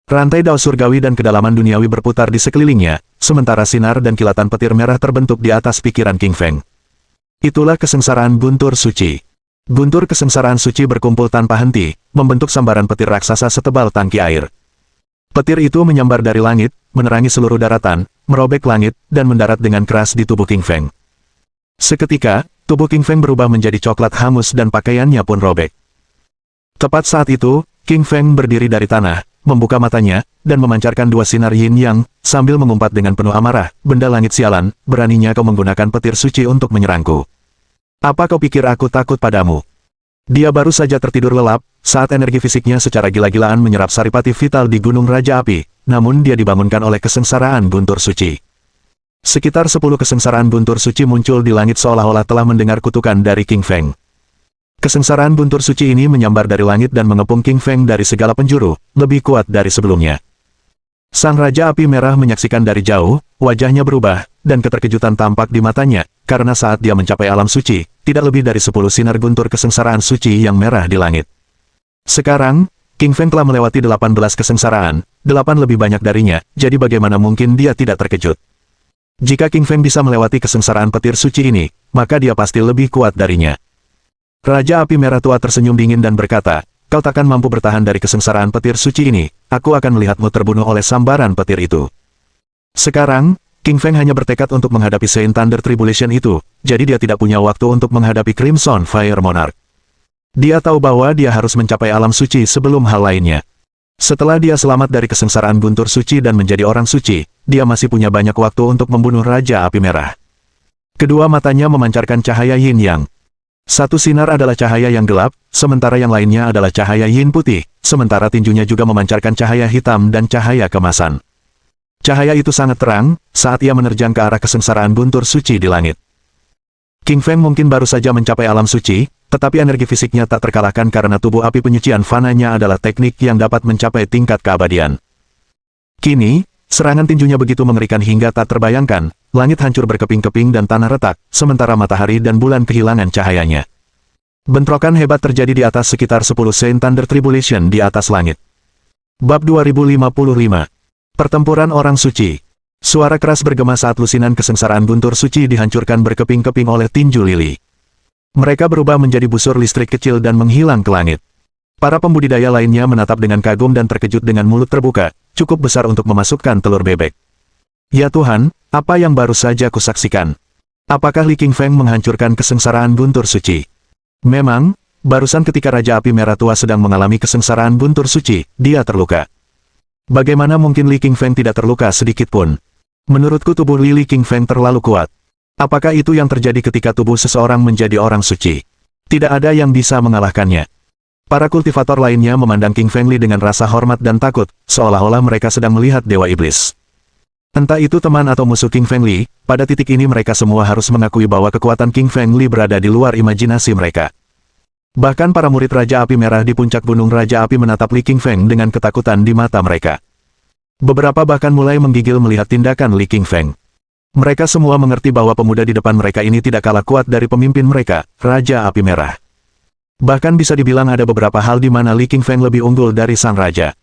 Rantai dao surgawi dan kedalaman duniawi berputar di sekelilingnya, sementara sinar dan kilatan petir merah terbentuk di atas pikiran King Feng. Itulah kesengsaraan guntur suci. Guntur kesengsaraan suci berkumpul tanpa henti, membentuk sambaran petir raksasa setebal tangki air. Petir itu menyambar dari langit, menerangi seluruh daratan, merobek langit, dan mendarat dengan keras di tubuh King Feng. Seketika, tubuh King Feng berubah menjadi coklat hangus dan pakaiannya pun robek. Tepat saat itu, King Feng berdiri dari tanah, membuka matanya, dan memancarkan dua sinar yin yang, sambil mengumpat dengan penuh amarah, "Benda langit sialan, beraninya kau menggunakan petir suci untuk menyerangku. Apa kau pikir aku takut padamu?" Dia baru saja tertidur lelap, saat energi fisiknya secara gila-gilaan menyerap saripati vital di Gunung Raja Api, namun dia dibangunkan oleh kesengsaraan guntur suci. Sekitar 10 kesengsaraan guntur suci muncul di langit seolah-olah telah mendengar kutukan dari King Feng. Kesengsaraan guntur suci ini menyambar dari langit dan mengepung King Feng dari segala penjuru, lebih kuat dari sebelumnya. Sang Raja Api Merah menyaksikan dari jauh, wajahnya berubah, dan keterkejutan tampak di matanya, karena saat dia mencapai alam suci, tidak lebih dari 10 sinar guntur kesengsaraan suci yang merah di langit. Sekarang, King Feng telah melewati 18 kesengsaraan, 8 lebih banyak darinya, jadi bagaimana mungkin dia tidak terkejut? Jika King Feng bisa melewati kesengsaraan petir suci ini, maka dia pasti lebih kuat darinya. Raja Api Merah Tua tersenyum dingin dan berkata, "Kau takkan mampu bertahan dari kesengsaraan petir suci ini, aku akan melihatmu terbunuh oleh sambaran petir itu." Sekarang, King Feng hanya bertekad untuk menghadapi Saint Thunder Tribulation itu, jadi dia tidak punya waktu untuk menghadapi Crimson Fire Monarch. Dia tahu bahwa dia harus mencapai alam suci sebelum hal lainnya. Setelah dia selamat dari kesengsaraan guntur suci dan menjadi orang suci, dia masih punya banyak waktu untuk membunuh Raja Api Merah. Kedua matanya memancarkan cahaya yin yang. Satu sinar adalah cahaya yang gelap, sementara yang lainnya adalah cahaya yin putih, sementara tinjunya juga memancarkan cahaya hitam dan cahaya kemasan. Cahaya itu sangat terang, saat ia menerjang ke arah kesengsaraan guntur suci di langit. King Feng mungkin baru saja mencapai alam suci, tetapi energi fisiknya tak terkalahkan karena tubuh api penyucian fananya adalah teknik yang dapat mencapai tingkat keabadian. Kini, serangan tinjunya begitu mengerikan hingga tak terbayangkan, langit hancur berkeping-keping dan tanah retak, sementara matahari dan bulan kehilangan cahayanya. Bentrokan hebat terjadi di atas sekitar 10 Saint Thunder Tribulation di atas langit. Bab 2055. Pertempuran Orang Suci. Suara keras bergema saat lusinan kesengsaraan guntur suci dihancurkan berkeping-keping oleh tinju lili. Mereka berubah menjadi busur listrik kecil dan menghilang ke langit. Para pembudidaya lainnya menatap dengan kagum dan terkejut dengan mulut terbuka, cukup besar untuk memasukkan telur bebek. Ya Tuhan, apa yang baru saja kusaksikan? Apakah Li King Feng menghancurkan kesengsaraan guntur suci? Memang, barusan ketika Raja Api Merah Tua sedang mengalami kesengsaraan guntur suci, dia terluka. Bagaimana mungkin Li King Feng tidak terluka sedikit pun? Menurutku tubuh Li King Feng terlalu kuat. Apakah itu yang terjadi ketika tubuh seseorang menjadi orang suci? Tidak ada yang bisa mengalahkannya. Para kultivator lainnya memandang King Feng Li dengan rasa hormat dan takut, seolah-olah mereka sedang melihat dewa iblis. Entah itu teman atau musuh King Feng Li, pada titik ini mereka semua harus mengakui bahwa kekuatan King Feng Li berada di luar imajinasi mereka. Bahkan para murid Raja Api Merah di puncak gunung Raja Api menatap Li King Feng dengan ketakutan di mata mereka. Beberapa bahkan mulai menggigil melihat tindakan Li King Feng. Mereka semua mengerti bahwa pemuda di depan mereka ini tidak kalah kuat dari pemimpin mereka, Raja Api Merah. Bahkan bisa dibilang ada beberapa hal di mana Li King Feng lebih unggul dari sang raja.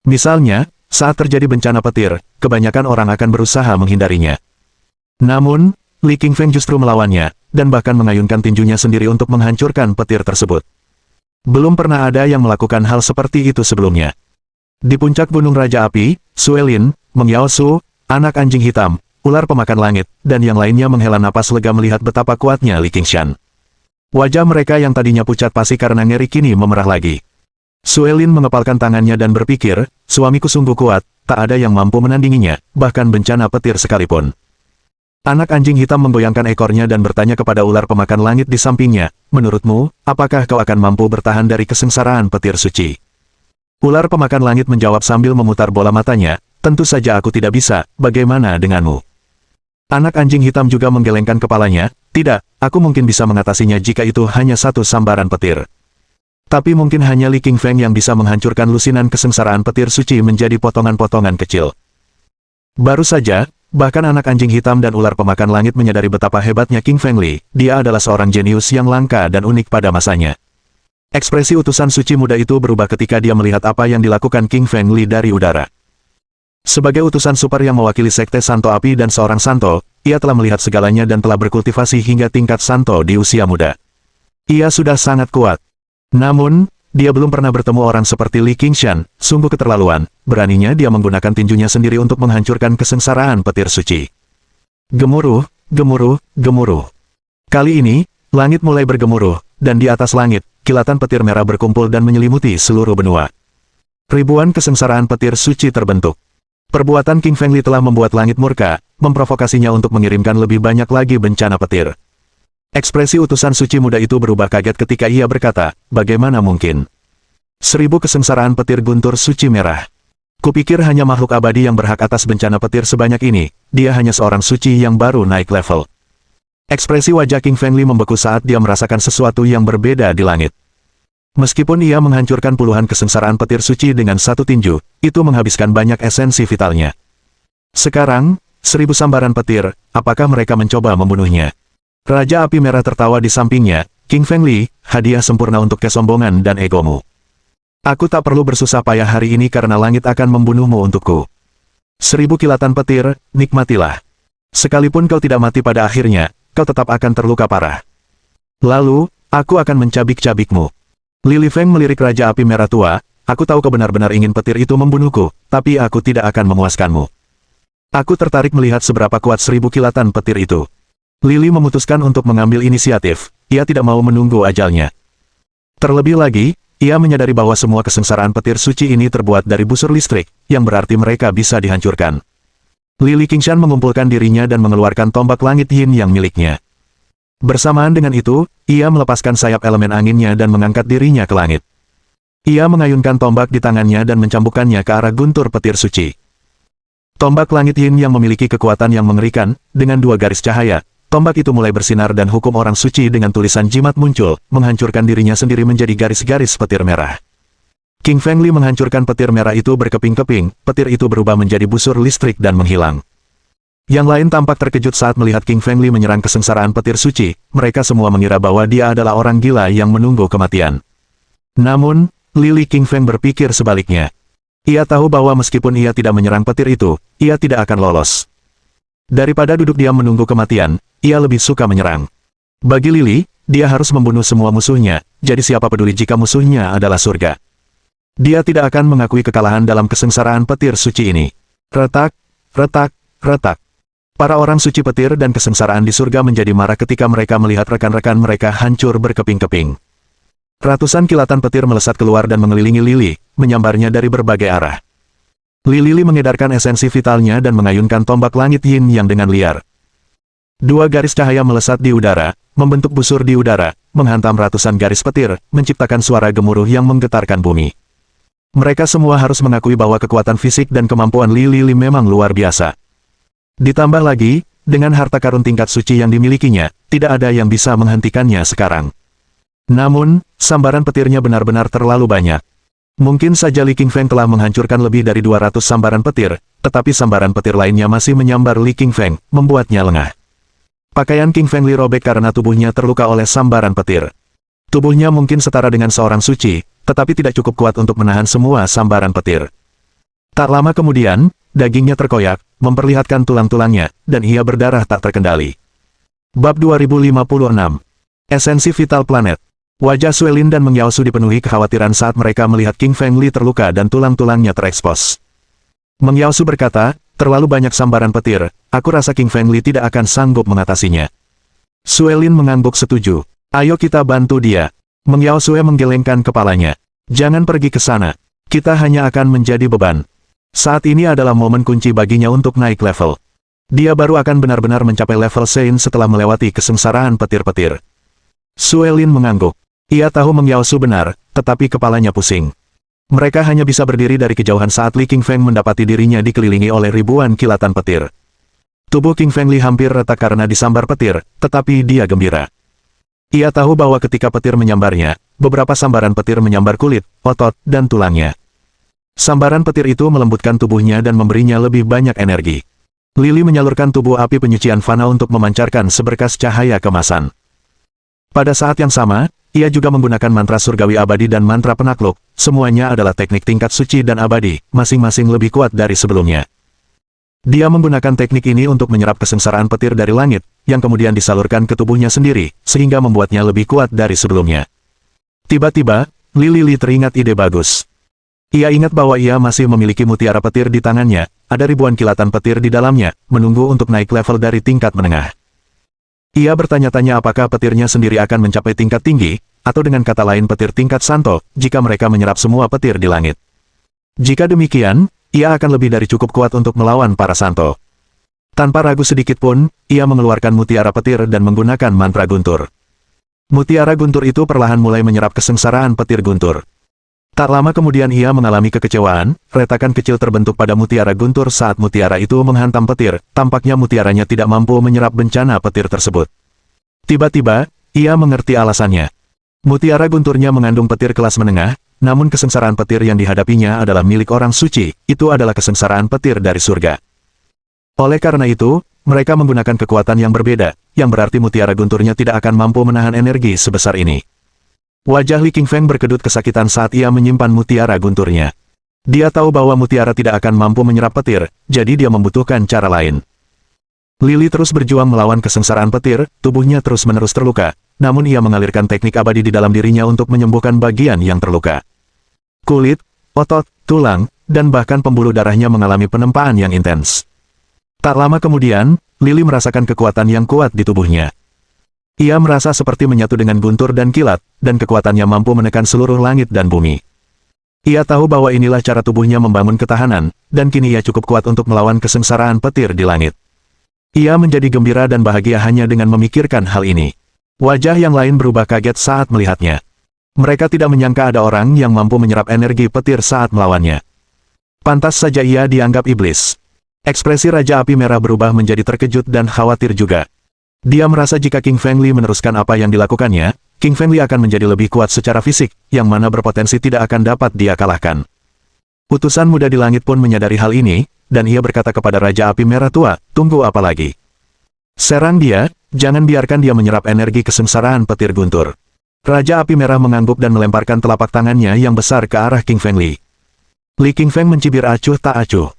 Misalnya, saat terjadi bencana petir, kebanyakan orang akan berusaha menghindarinya. Namun, Li King Feng justru melawannya, dan bahkan mengayunkan tinjunya sendiri untuk menghancurkan petir tersebut. Belum pernah ada yang melakukan hal seperti itu sebelumnya. Di puncak gunung Raja Api, Suelin, Meng Yao Su, anak anjing hitam, ular pemakan langit, dan yang lainnya menghela napas lega melihat betapa kuatnya Li Qingshan. Wajah mereka yang tadinya pucat pasi karena ngeri kini memerah lagi. Suelin mengepalkan tangannya dan berpikir, suamiku sungguh kuat, tak ada yang mampu menandinginya, bahkan bencana petir sekalipun. Anak anjing hitam menggoyangkan ekornya dan bertanya kepada ular pemakan langit di sampingnya, menurutmu, apakah kau akan mampu bertahan dari kesengsaraan petir suci? Ular pemakan langit menjawab sambil memutar bola matanya, tentu saja aku tidak bisa, bagaimana denganmu? Anak anjing hitam juga menggelengkan kepalanya, tidak, aku mungkin bisa mengatasinya jika itu hanya satu sambaran petir. Tapi mungkin hanya Li King Feng yang bisa menghancurkan lusinan kesengsaraan petir suci menjadi potongan-potongan kecil. Baru saja, bahkan anak anjing hitam dan ular pemakan langit menyadari betapa hebatnya King Feng Li. Dia adalah seorang jenius yang langka dan unik pada masanya. Ekspresi utusan suci muda itu berubah ketika dia melihat apa yang dilakukan King Feng Li dari udara. Sebagai utusan super yang mewakili sekte Santo Api dan seorang Santo, ia telah melihat segalanya dan telah berkultivasi hingga tingkat Santo di usia muda. Ia sudah sangat kuat. Namun, dia belum pernah bertemu orang seperti Li Qingshan. Sungguh keterlaluan, beraninya dia menggunakan tinjunya sendiri untuk menghancurkan kesengsaraan petir suci. Gemuruh, gemuruh, gemuruh. Kali ini, langit mulai bergemuruh, dan di atas langit, kilatan petir merah berkumpul dan menyelimuti seluruh benua. Ribuan kesengsaraan petir suci terbentuk. Perbuatan King Feng Li telah membuat langit murka, memprovokasinya untuk mengirimkan lebih banyak lagi bencana petir. Ekspresi utusan suci muda itu berubah kaget ketika ia berkata, bagaimana mungkin? 1000 kesengsaraan petir guntur suci merah. Kupikir hanya makhluk abadi yang berhak atas bencana petir sebanyak ini, dia hanya seorang suci yang baru naik level. Ekspresi wajah King Feng Li membeku saat dia merasakan sesuatu yang berbeda di langit. Meskipun ia menghancurkan puluhan kesengsaraan petir suci dengan satu tinju, itu menghabiskan banyak esensi vitalnya. Sekarang, 1000 sambaran petir, apakah mereka mencoba membunuhnya? Raja Api Merah tertawa di sampingnya, King Feng Li, hadiah sempurna untuk kesombongan dan egomu. Aku tak perlu bersusah payah hari ini karena langit akan membunuhmu untukku. 1000 kilatan petir, nikmatilah. Sekalipun kau tidak mati pada akhirnya, kau tetap akan terluka parah. Lalu, aku akan mencabik-cabikmu. Li Lifeng melirik Raja Api Merah tua, aku tahu kau benar-benar ingin petir itu membunuhku, tapi aku tidak akan memuaskanmu. Aku tertarik melihat seberapa kuat 1000 kilatan petir itu. Lili memutuskan untuk mengambil inisiatif, ia tidak mau menunggu ajalnya. Terlebih lagi, ia menyadari bahwa semua kesengsaraan petir suci ini terbuat dari busur listrik, yang berarti mereka bisa dihancurkan. Li Qingshan mengumpulkan dirinya dan mengeluarkan tombak langit yin yang miliknya. Bersamaan dengan itu, ia melepaskan sayap elemen anginnya dan mengangkat dirinya ke langit. Ia mengayunkan tombak di tangannya dan mencambukkannya ke arah guntur petir suci. Tombak langit yin yang memiliki kekuatan yang mengerikan, dengan 2 garis cahaya. Tombak itu mulai bersinar dan hukum orang suci dengan tulisan jimat muncul, menghancurkan dirinya sendiri menjadi garis-garis petir merah. King Feng Li menghancurkan petir merah itu berkeping-keping, petir itu berubah menjadi busur listrik dan menghilang. Yang lain tampak terkejut saat melihat King Feng Li menyerang kesengsaraan petir suci, mereka semua mengira bahwa dia adalah orang gila yang menunggu kematian. Namun, Li King Feng berpikir sebaliknya. Ia tahu bahwa meskipun ia tidak menyerang petir itu, ia tidak akan lolos. Daripada duduk diam menunggu kematian, ia lebih suka menyerang. Bagi Lili, dia harus membunuh semua musuhnya, jadi siapa peduli jika musuhnya adalah surga. Dia tidak akan mengakui kekalahan dalam kesengsaraan petir suci ini. Retak, retak, retak. Para orang suci petir dan kesengsaraan di surga menjadi marah ketika mereka melihat rekan-rekan mereka hancur berkeping-keping. Ratusan kilatan petir melesat keluar dan mengelilingi Lili, menyambarnya dari berbagai arah. Lili mengedarkan esensi vitalnya dan mengayunkan tombak langit yin yang dengan liar. 2 garis cahaya melesat di udara, membentuk busur di udara, menghantam ratusan garis petir, menciptakan suara gemuruh yang menggetarkan bumi. Mereka semua harus mengakui bahwa kekuatan fisik dan kemampuan Lili memang luar biasa. Ditambah lagi, dengan harta karun tingkat suci yang dimilikinya, tidak ada yang bisa menghentikannya sekarang. Namun, sambaran petirnya benar-benar terlalu banyak. Mungkin saja Li King Feng telah menghancurkan lebih dari 200 sambaran petir, tetapi sambaran petir lainnya masih menyambar Li King Feng, membuatnya lengah. Pakaian King Feng Li robek karena tubuhnya terluka oleh sambaran petir. Tubuhnya mungkin setara dengan seorang suci, tetapi tidak cukup kuat untuk menahan semua sambaran petir. Tak lama kemudian, dagingnya terkoyak, memperlihatkan tulang-tulangnya, dan ia berdarah tak terkendali. Bab 2056. Esensi Vital Planet. Wajah Suelin dan Meng Yaosu dipenuhi kekhawatiran saat mereka melihat King Feng Li terluka dan tulang-tulangnya terekspos. Meng Yaosu berkata, terlalu banyak sambaran petir, aku rasa King Feng Li tidak akan sanggup mengatasinya. Suelin mengangguk setuju. Ayo kita bantu dia. Meng Yaosu menggelengkan kepalanya. Jangan pergi ke sana. Kita hanya akan menjadi beban. Saat ini adalah momen kunci baginya untuk naik level. Dia baru akan benar-benar mencapai level Sein setelah melewati kesengsaraan petir-petir. Suelin mengangguk. Ia tahu Meng Yaosu benar, tetapi kepalanya pusing. Mereka hanya bisa berdiri dari kejauhan saat Li King Feng mendapati dirinya dikelilingi oleh ribuan kilatan petir. Tubuh King Feng Li hampir retak karena disambar petir, tetapi dia gembira. Ia tahu bahwa ketika petir menyambarnya, beberapa sambaran petir menyambar kulit, otot, dan tulangnya. Sambaran petir itu melembutkan tubuhnya dan memberinya lebih banyak energi. Lily menyalurkan tubuh api penyucian fana untuk memancarkan seberkas cahaya kemasan. Pada saat yang sama, ia juga menggunakan mantra surgawi abadi dan mantra penakluk, semuanya adalah teknik tingkat suci dan abadi, masing-masing lebih kuat dari sebelumnya. Dia menggunakan teknik ini untuk menyerap kesengsaraan petir dari langit, yang kemudian disalurkan ke tubuhnya sendiri, sehingga membuatnya lebih kuat dari sebelumnya. Tiba-tiba, Lily teringat ide bagus. Ia ingat bahwa ia masih memiliki mutiara petir di tangannya, ada ribuan kilatan petir di dalamnya, menunggu untuk naik level dari tingkat menengah. Ia bertanya-tanya apakah petirnya sendiri akan mencapai tingkat tinggi, atau dengan kata lain petir tingkat santo, jika mereka menyerap semua petir di langit. Jika demikian, ia akan lebih dari cukup kuat untuk melawan para santo. Tanpa ragu sedikit pun, ia mengeluarkan mutiara petir dan menggunakan mantra guntur. Mutiara guntur itu perlahan mulai menyerap kesengsaraan petir guntur. Tak lama kemudian ia mengalami kekecewaan, retakan kecil terbentuk pada mutiara guntur saat mutiara itu menghantam petir, tampaknya mutiaranya tidak mampu menyerap bencana petir tersebut. Tiba-tiba, ia mengerti alasannya. Mutiara gunturnya mengandung petir kelas menengah, namun kesengsaraan petir yang dihadapinya adalah milik orang suci, itu adalah kesengsaraan petir dari surga. Oleh karena itu, mereka menggunakan kekuatan yang berbeda, yang berarti mutiara gunturnya tidak akan mampu menahan energi sebesar ini. Wajah Li Qingfeng berkedut kesakitan saat ia menyimpan mutiara gunturnya. Dia tahu bahwa mutiara tidak akan mampu menyerap petir, jadi dia membutuhkan cara lain. Lily terus berjuang melawan kesengsaraan petir, tubuhnya terus-menerus terluka, namun ia mengalirkan teknik abadi di dalam dirinya untuk menyembuhkan bagian yang terluka. Kulit, otot, tulang, dan bahkan pembuluh darahnya mengalami penempaan yang intens. Tak lama kemudian, Lily merasakan kekuatan yang kuat di tubuhnya. Ia merasa seperti menyatu dengan guntur dan kilat, dan kekuatannya mampu menekan seluruh langit dan bumi. Ia tahu bahwa inilah cara tubuhnya membangun ketahanan, dan kini ia cukup kuat untuk melawan kesengsaraan petir di langit. Ia menjadi gembira dan bahagia hanya dengan memikirkan hal ini. Wajah yang lain berubah kaget saat melihatnya. Mereka tidak menyangka ada orang yang mampu menyerap energi petir saat melawannya. Pantas saja ia dianggap iblis. Ekspresi Raja Api Merah berubah menjadi terkejut dan khawatir juga. Dia merasa jika King Feng Li meneruskan apa yang dilakukannya, King Feng Li akan menjadi lebih kuat secara fisik, yang mana berpotensi tidak akan dapat dia kalahkan. Utusan muda di langit pun menyadari hal ini, dan ia berkata kepada Raja Api Merah Tua, tunggu apa lagi? Serang dia, jangan biarkan dia menyerap energi kesengsaraan petir guntur. Raja Api Merah mengangguk dan melemparkan telapak tangannya yang besar ke arah King Feng Li. Li King Feng mencibir acuh tak acuh.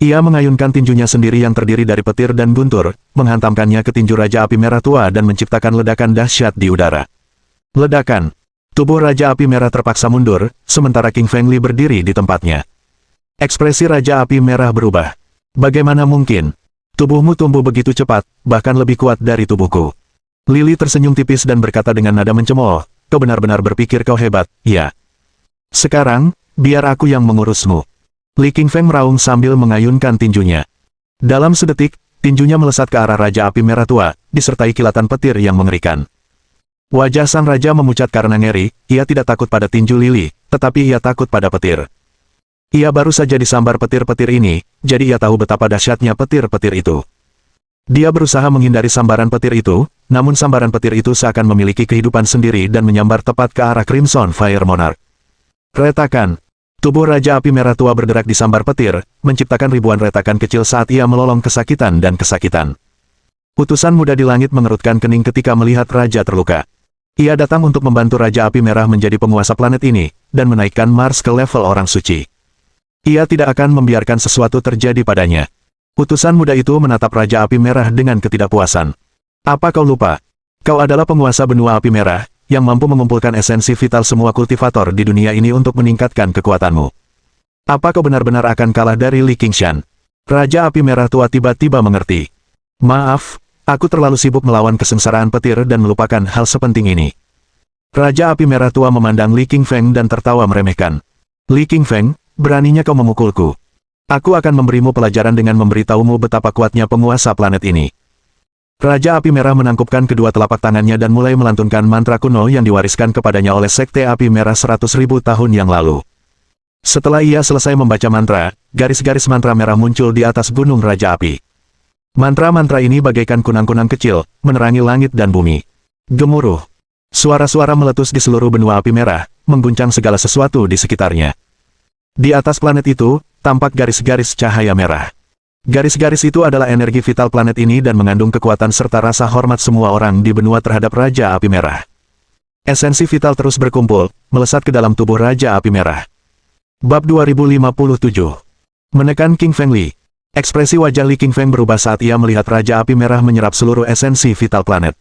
Ia mengayunkan tinjunya sendiri yang terdiri dari petir dan guntur, menghantamkannya ke tinju Raja Api Merah Tua dan menciptakan ledakan dahsyat di udara. Ledakan. Tubuh Raja Api Merah terpaksa mundur, sementara King Feng Li berdiri di tempatnya. Ekspresi Raja Api Merah berubah. Bagaimana mungkin? Tubuhmu tumbuh begitu cepat, bahkan lebih kuat dari tubuhku. Lily tersenyum tipis dan berkata dengan nada mencemooh, kau benar-benar berpikir kau hebat, ya. Sekarang, biar aku yang mengurusmu. Li King Feng meraung sambil mengayunkan tinjunya. Dalam sedetik, tinjunya melesat ke arah Raja Api Merah Tua, disertai kilatan petir yang mengerikan. Wajah sang raja memucat karena ngeri, ia tidak takut pada tinju Lily, tetapi ia takut pada petir. Ia baru saja disambar petir-petir ini, jadi ia tahu betapa dahsyatnya petir-petir itu. Dia berusaha menghindari sambaran petir itu, namun sambaran petir itu seakan memiliki kehidupan sendiri dan menyambar tepat ke arah Crimson Fire Monarch. Retakan. Tubuh Raja Api Merah Tua berderak disambar petir, menciptakan ribuan retakan kecil saat ia melolong kesakitan dan kesakitan. Utusan muda di langit mengerutkan kening ketika melihat Raja terluka. Ia datang untuk membantu Raja Api Merah menjadi penguasa planet ini, dan menaikkan Mars ke level orang suci. Ia tidak akan membiarkan sesuatu terjadi padanya. Utusan muda itu menatap Raja Api Merah dengan ketidakpuasan. Apa kau lupa? Kau adalah penguasa benua Api Merah, yang mampu mengumpulkan esensi vital semua kultivator di dunia ini untuk meningkatkan kekuatanmu. Apa kau benar-benar akan kalah dari Li Qingshan? Raja Api Merah Tua tiba-tiba mengerti. Maaf, aku terlalu sibuk melawan kesengsaraan petir dan melupakan hal sepenting ini. Raja Api Merah Tua memandang Li King Feng dan tertawa meremehkan. Li King Feng, beraninya kau memukulku. Aku akan memberimu pelajaran dengan memberitahumu betapa kuatnya penguasa planet ini. Raja Api Merah menangkupkan kedua telapak tangannya dan mulai melantunkan mantra kuno yang diwariskan kepadanya oleh Sekte Api Merah 100.000 tahun yang lalu. Setelah ia selesai membaca mantra, garis-garis mantra merah muncul di atas gunung Raja Api. Mantra-mantra ini bagaikan kunang-kunang kecil, menerangi langit dan bumi. Gemuruh. Suara-suara meletus di seluruh benua Api Merah, mengguncang segala sesuatu di sekitarnya. Di atas planet itu, tampak garis-garis cahaya merah. Garis-garis itu adalah energi vital planet ini dan mengandung kekuatan serta rasa hormat semua orang di benua terhadap Raja Api Merah. Esensi vital terus berkumpul, melesat ke dalam tubuh Raja Api Merah. Bab 2057. Menekan King Feng Li. Ekspresi wajah Li King Feng berubah saat ia melihat Raja Api Merah menyerap seluruh esensi vital planet.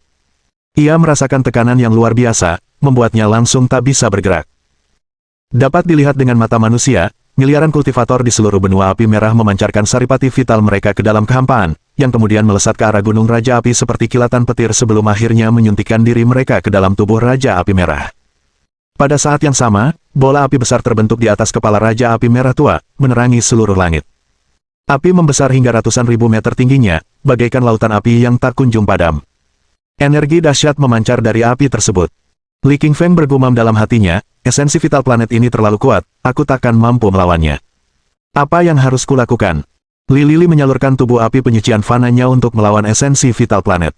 Ia merasakan tekanan yang luar biasa, membuatnya langsung tak bisa bergerak. Dapat dilihat dengan mata manusia, miliaran kultivator di seluruh benua Api Merah memancarkan saripati vital mereka ke dalam kehampaan, yang kemudian melesat ke arah Gunung Raja Api seperti kilatan petir sebelum akhirnya menyuntikkan diri mereka ke dalam tubuh Raja Api Merah. Pada saat yang sama, bola api besar terbentuk di atas kepala Raja Api Merah tua, menerangi seluruh langit. Api membesar hingga ratusan ribu meter tingginya, bagaikan lautan api yang tak kunjung padam. Energi dahsyat memancar dari api tersebut. Li King Feng bergumam dalam hatinya, esensi vital planet ini terlalu kuat, aku takkan mampu melawannya. Apa yang harus kulakukan? Li Lili menyalurkan tubuh api penyucian fananya untuk melawan esensi vital planet.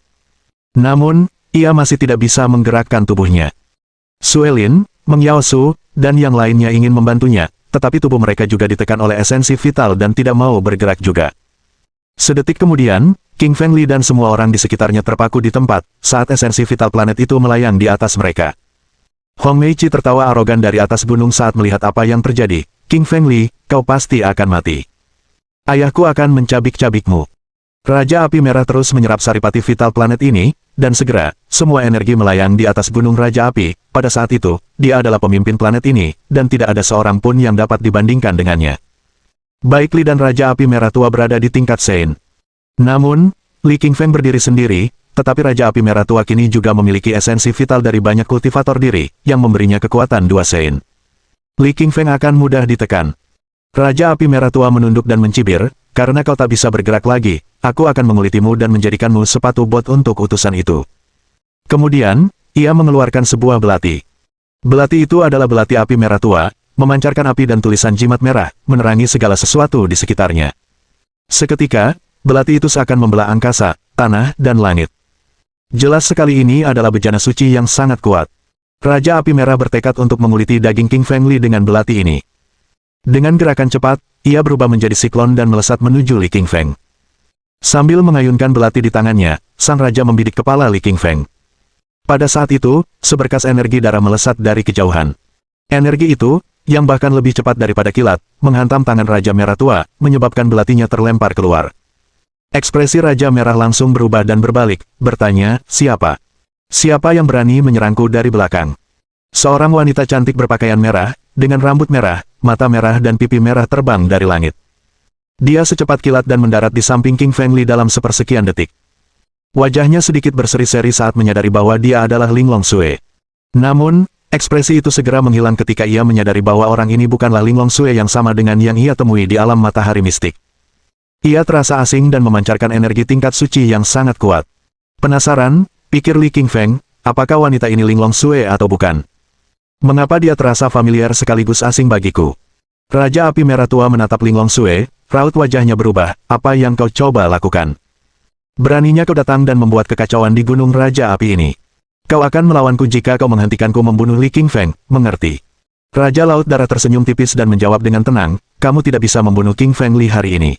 Namun, ia masih tidak bisa menggerakkan tubuhnya. Suelin, Meng Yaosu, dan yang lainnya ingin membantunya, tetapi tubuh mereka juga ditekan oleh esensi vital dan tidak mau bergerak juga. Sedetik kemudian, King Feng Li dan semua orang di sekitarnya terpaku di tempat, saat esensi vital planet itu melayang di atas mereka. Hong Meichi tertawa arogan dari atas gunung saat melihat apa yang terjadi. King Feng Li, kau pasti akan mati. Ayahku akan mencabik-cabikmu. Raja Api Merah terus menyerap saripati vital planet ini, dan segera, semua energi melayang di atas gunung Raja Api. Pada saat itu, dia adalah pemimpin planet ini, dan tidak ada seorang pun yang dapat dibandingkan dengannya. Baik Li dan Raja Api Merah tua berada di tingkat Sein. Namun, Li King Feng berdiri sendiri, tetapi Raja Api Merah tua kini juga memiliki esensi vital dari banyak kultivator diri, yang memberinya kekuatan 2 Sein. Li King Feng akan mudah ditekan. Raja Api Merah tua menunduk dan mencibir, karena kau tak bisa bergerak lagi, aku akan mengulitimu dan menjadikanmu sepatu bot untuk utusan itu. Kemudian, ia mengeluarkan sebuah belati. Belati itu adalah belati api merah tua, memancarkan api dan tulisan jimat merah, menerangi segala sesuatu di sekitarnya. Seketika, belati itu seakan membelah angkasa, tanah, dan langit. Jelas sekali ini adalah bejana suci yang sangat kuat. Raja Api Merah bertekad untuk menguliti daging King Feng Li dengan belati ini. Dengan gerakan cepat, ia berubah menjadi siklon dan melesat menuju Li King Feng. Sambil mengayunkan belati di tangannya, sang raja membidik kepala Li King Feng. Pada saat itu, seberkas energi darah melesat dari kejauhan. Energi itu, yang bahkan lebih cepat daripada kilat, menghantam tangan Raja Merah tua, menyebabkan belatinya terlempar keluar. Ekspresi Raja Merah langsung berubah dan berbalik, bertanya, siapa? Siapa yang berani menyerangku dari belakang? Seorang wanita cantik berpakaian merah, dengan rambut merah, mata merah dan pipi merah terbang dari langit. Dia secepat kilat dan mendarat di samping King Feng Li dalam sepersekian detik. Wajahnya sedikit berseri-seri saat menyadari bahwa dia adalah Ling Longsue. Namun, ekspresi itu segera menghilang ketika ia menyadari bahwa orang ini bukanlah Ling Longsue yang sama dengan yang ia temui di alam matahari mistik. Ia terasa asing dan memancarkan energi tingkat suci yang sangat kuat. Penasaran, pikir Li King Feng, apakah wanita ini Ling Longsue atau bukan? Mengapa dia terasa familiar sekaligus asing bagiku? Raja Api Merah tua menatap Ling Longsue, raut wajahnya berubah, apa yang kau coba lakukan? Beraninya kau datang dan membuat kekacauan di Gunung Raja Api ini. Kau akan melawanku jika kau menghentikanku membunuh Li King Feng, mengerti? Raja Laut Darah tersenyum tipis dan menjawab dengan tenang, kamu tidak bisa membunuh King Feng Li hari ini.